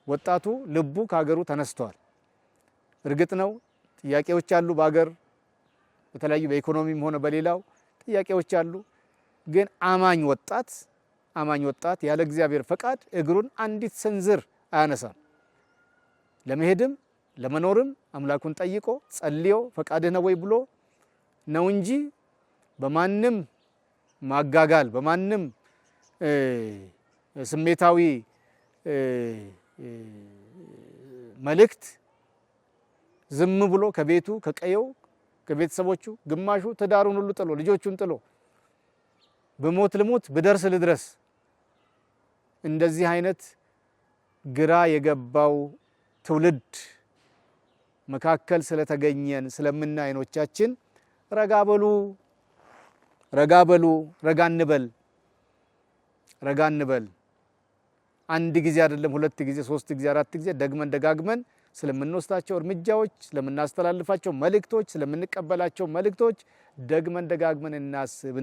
ወጣቱ ልቡ ከሀገሩ ተነስቷል። እርግጥ ነው ጥያቄዎች አሉ በአገር በተለያዩ በኢኮኖሚም ሆነ በሌላው ጥያቄዎች አሉ። ግን አማኝ ወጣት ያለ እግዚአብሔር ፈቃድ እግሩን አንዲት ስንዝር አያነሳም። ለመሄድም ለመኖርም አምላኩን ጠይቆ ጸልዮ ፈቃድህ ነው ወይ ብሎ ነው እንጂ በማንም ማጋጋል በማንም ስሜታዊ መልእክት ዝም ብሎ ከቤቱ ከቀየው ከቤተሰቦቹ ግማሹ ትዳሩን ሁሉ ጥሎ ልጆቹን ጥሎ በሞት ልሙት በደርስ ልድረስ እንደዚህ አይነት ግራ የገባው ትውልድ መካከል ስለተገኘን ስለምናይ አይኖቻችን ረጋ እንበል አንድ ጊዜ አይደለም ሁለት ጊዜ ሶስት ጊዜ አራት ጊዜ ደጋግመን ስለምንወስዳቸው እርምጃዎች ስለምናስተላልፋቸው መልእክቶች ስለምንቀበላቸው መልእክቶች ደጋግመን እናስብ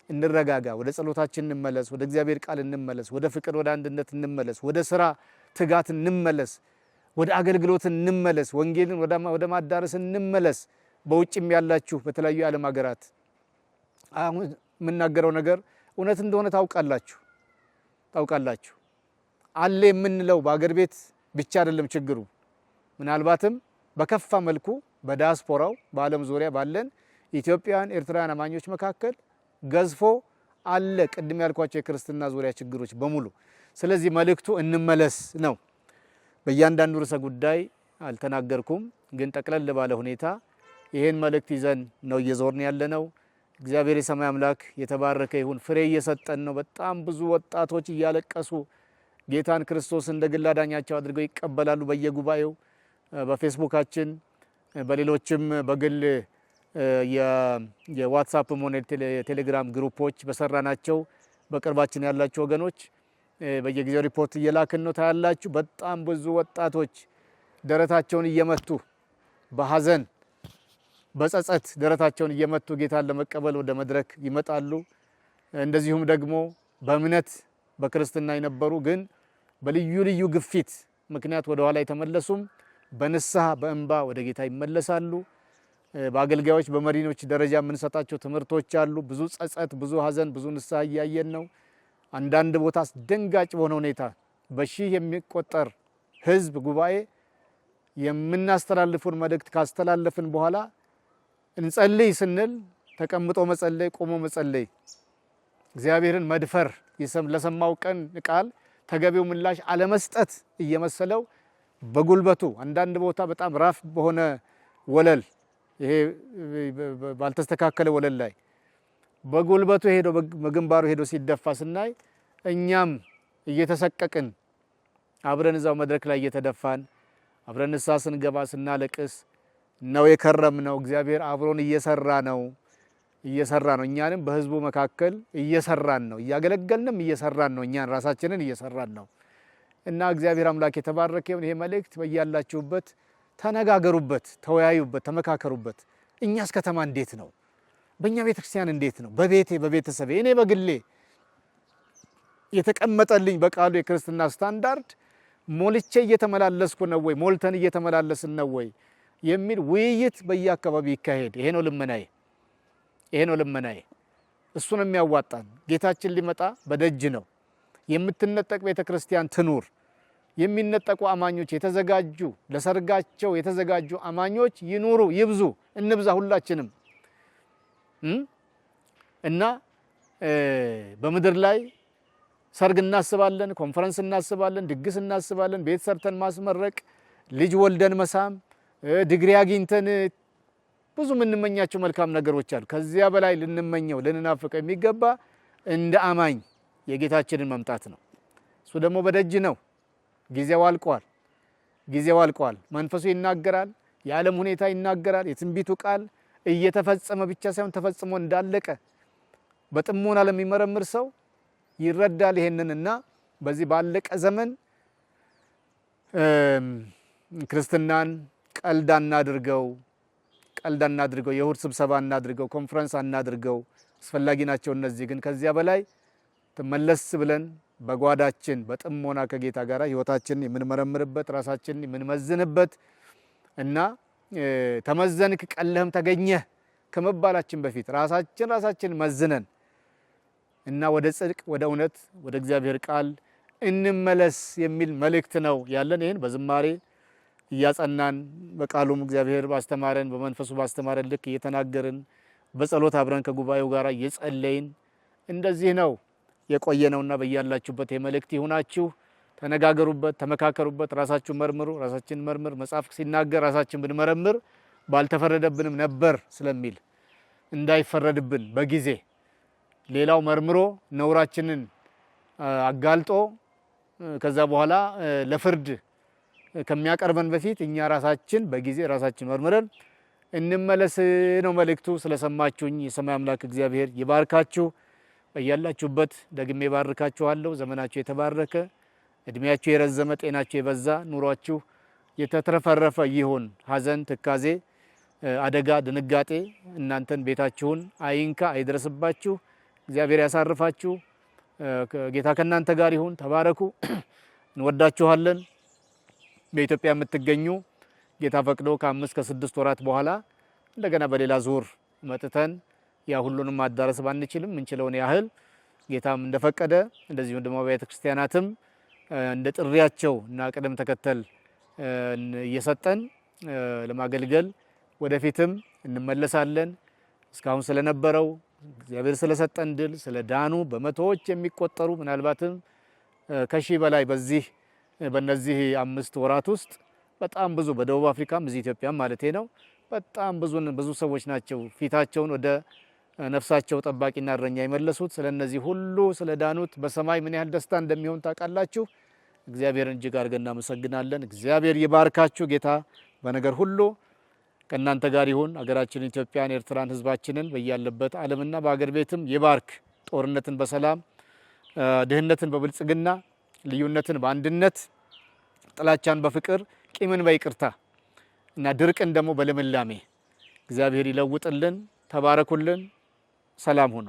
እንረጋጋ ወደ ጸሎታችን እንመለስ ወደ እግዚአብሔር ቃል እንመለስ ወደ ፍቅር ወደ አንድነት እንመለስ ወደ ስራ ትጋት እንመለስ ወደ አገልግሎት እንመለስ ወንጌልን ወደ ማዳረስ እንመለስ። በውጭም ያላችሁ በተለያዩ የዓለም ሀገራት አሁን የምናገረው ነገር እውነት እንደሆነ ታውቃላችሁ አለ የምንለው በአገር ቤት ብቻ አይደለም ችግሩ ምናልባትም በከፋ መልኩ በዲያስፖራው በዓለም ዙሪያ ባለን ኢትዮጵያውያን ኤርትራውያን አማኞች መካከል ገዝፎ አለ ቅድም ያልኳቸው የክርስትና ዙሪያ ችግሮች በሙሉ። ስለዚህ መልእክቱ እንመለስ ነው። በእያንዳንዱ ርዕሰ ጉዳይ አልተናገርኩም፣ ግን ጠቅለል ባለ ሁኔታ ይሄን መልእክት ይዘን ነው እየዞርን ያለነው። እግዚአብሔር የሰማይ አምላክ የተባረከ ይሁን። ፍሬ እየሰጠን ነው። በጣም ብዙ ወጣቶች እያለቀሱ ጌታን ክርስቶስ እንደ ግል አዳኛቸው አድርገው ይቀበላሉ። በየጉባኤው በፌስቡካችን በሌሎችም በግል የዋትስአፕ ሆነ የቴሌግራም ግሩፖች በሰራናቸው በቅርባችን ያላችሁ ወገኖች በየጊዜው ሪፖርት እየላክን ነው። ታያላችሁ። በጣም ብዙ ወጣቶች ደረታቸውን እየመቱ በሐዘን በጸጸት ደረታቸውን እየመቱ ጌታን ለመቀበል ወደ መድረክ ይመጣሉ። እንደዚሁም ደግሞ በእምነት በክርስትና የነበሩ ግን በልዩ ልዩ ግፊት ምክንያት ወደ ኋላ የተመለሱም በንስሐ በእንባ ወደ ጌታ ይመለሳሉ። በአገልጋዮች በመሪኖች ደረጃ የምንሰጣቸው ትምህርቶች አሉ። ብዙ ጸጸት፣ ብዙ ሐዘን፣ ብዙ ንስሐ እያየን ነው። አንዳንድ ቦታ አስደንጋጭ በሆነ ሁኔታ በሺህ የሚቆጠር ሕዝብ ጉባኤ የምናስተላልፉን መልእክት ካስተላለፍን በኋላ እንጸልይ ስንል ተቀምጦ መጸለይ፣ ቆሞ መጸለይ፣ እግዚአብሔርን መድፈር፣ ለሰማው ቀን ቃል ተገቢው ምላሽ አለመስጠት እየመሰለው በጉልበቱ አንዳንድ ቦታ በጣም ራፍ በሆነ ወለል ይሄ ባልተስተካከለ ወለል ላይ በጉልበቱ ሄዶ በግንባሩ ሄዶ ሲደፋ ስናይ እኛም እየተሰቀቅን አብረን እዛው መድረክ ላይ እየተደፋን አብረን ንስሐ ስንገባ ስናለቅስ ነው የከረምነው። እግዚአብሔር አብሮን እየሰራ ነው። እኛንም በህዝቡ መካከል እየሰራን ነው። እያገለገልንም እየሰራን ነው። እኛን ራሳችንን እየሰራን ነው እና እግዚአብሔር አምላክ የተባረከ ይሁን። ይሄ መልእክት በያላችሁበት ተነጋገሩበት፣ ተወያዩበት፣ ተመካከሩበት። እኛስ ከተማ እንዴት ነው? በእኛ ቤተክርስቲያን እንዴት ነው? በቤቴ በቤተሰቤ እኔ በግሌ የተቀመጠልኝ በቃሉ የክርስትና ስታንዳርድ ሞልቼ እየተመላለስኩ ነው ወይ? ሞልተን እየተመላለስን ነው ወይ? የሚል ውይይት በየአካባቢው ይካሄድ። ይሄ ነው ልመናዬ። እሱ ነው የሚያዋጣን። ጌታችን ሊመጣ በደጅ ነው። የምትነጠቅ ቤተክርስቲያን ትኑር። የሚነጠቁ አማኞች የተዘጋጁ ለሰርጋቸው የተዘጋጁ አማኞች ይኑሩ፣ ይብዙ፣ እንብዛ ሁላችንም እና በምድር ላይ ሰርግ እናስባለን፣ ኮንፈረንስ እናስባለን፣ ድግስ እናስባለን፣ ቤት ሰርተን ማስመረቅ፣ ልጅ ወልደን መሳም፣ ዲግሪ አግኝተን ብዙ የምንመኛቸው መልካም ነገሮች አሉ። ከዚያ በላይ ልንመኘው ልንናፍቀው የሚገባ እንደ አማኝ የጌታችንን መምጣት ነው። እሱ ደግሞ በደጅ ነው። ጊዜው አልቋል። መንፈሱ ይናገራል። የዓለም ሁኔታ ይናገራል። የትንቢቱ ቃል እየተፈጸመ ብቻ ሳይሆን ተፈጽሞ እንዳለቀ በጥሞና ለሚመረምር ሰው ይረዳል ይሄንንና በዚህ ባለቀ ዘመን ክርስትናን ቀልድ አናድርገው፣ የእሁድ ስብሰባ አናድርገው፣ ኮንፈረንስ አናድርገው። አስፈላጊ ናቸው እነዚህ። ግን ከዚያ በላይ ተመለስ ብለን በጓዳችን በጥሞና ከጌታ ጋር ህይወታችንን የምንመረምርበት ራሳችንን የምንመዝንበት እና ተመዘንክ ቀለህም ተገኘህ ከመባላችን በፊት ራሳችን መዝነን እና ወደ ጽድቅ፣ ወደ እውነት፣ ወደ እግዚአብሔር ቃል እንመለስ የሚል መልእክት ነው ያለን። ይህን በዝማሬ እያጸናን በቃሉም እግዚአብሔር ባስተማረን በመንፈሱ ባስተማረን ልክ እየተናገርን በጸሎት አብረን ከጉባኤው ጋር እየጸለይን እንደዚህ ነው የቆየነውና በያላችሁበት የመልእክት ይሁናችሁ። ተነጋገሩበት፣ ተመካከሩበት፣ ራሳችሁ መርምሩ፣ ራሳችን መርምር። መጽሐፍ ሲናገር ራሳችን ብንመረምር ባልተፈረደብንም ነበር ስለሚል እንዳይፈረድብን በጊዜ ሌላው መርምሮ ነውራችንን አጋልጦ ከዛ በኋላ ለፍርድ ከሚያቀርበን በፊት እኛ ራሳችን በጊዜ ራሳችን መርምረን እንመለስ ነው መልእክቱ። ስለሰማችሁኝ የሰማይ አምላክ እግዚአብሔር ይባርካችሁ። በያላችሁበት ደግሜ ባርካችኋለሁ። ዘመናችሁ የተባረከ፣ እድሜያችሁ የረዘመ፣ ጤናችሁ የበዛ፣ ኑሯችሁ የተትረፈረፈ ይሁን። ሐዘን፣ ትካዜ፣ አደጋ፣ ድንጋጤ እናንተን ቤታችሁን አይንካ፣ አይድረስባችሁ። እግዚአብሔር ያሳርፋችሁ። ጌታ ከእናንተ ጋር ይሁን። ተባረኩ። እንወዳችኋለን። በኢትዮጵያ የምትገኙ ጌታ ፈቅዶ ከ5 ከ6 ወራት በኋላ እንደገና በሌላ ዙር መጥተን ያ ሁሉንም ማዳረስ ባንችልም እንችለውን ያህል ጌታም እንደፈቀደ እንደዚሁ ደግሞ ቤተ ክርስቲያናትም እንደ ጥሪያቸው እና ቅደም ተከተል እየሰጠን ለማገልገል ወደፊትም እንመለሳለን። እስካሁን ስለነበረው እግዚአብሔር ስለሰጠን ድል ስለ ዳኑ በመቶዎች የሚቆጠሩ ምናልባትም ከሺህ በላይ በነዚህ 5 ወራት ውስጥ በጣም ብዙ በደቡብ አፍሪካም እዚህ ኢትዮጵያም ማለቴ ነው በጣም ብዙ ሰዎች ናቸው ፊታቸውን ወደ ነፍሳቸው ጠባቂና እረኛ የመለሱት። ስለነዚህ ሁሉ ስለዳኑት በሰማይ ምን ያህል ደስታ እንደሚሆን ታውቃላችሁ። እግዚአብሔርን እጅግ አድርገን እናመሰግናለን። እግዚአብሔር ይባርካችሁ። ጌታ በነገር ሁሉ ከእናንተ ጋር ይሁን። አገራችን ኢትዮጵያን፣ ኤርትራን፣ ህዝባችንን በያለበት ዓለምና በአገር ቤትም ይባርክ። ጦርነትን በሰላም ድህነትን በብልጽግና ልዩነትን በአንድነት ጥላቻን በፍቅር ቂምን በይቅርታ እና ድርቅን ደግሞ በልምላሜ እግዚአብሔር ይለውጥልን። ተባረኩልን። ሰላም ሁኑ።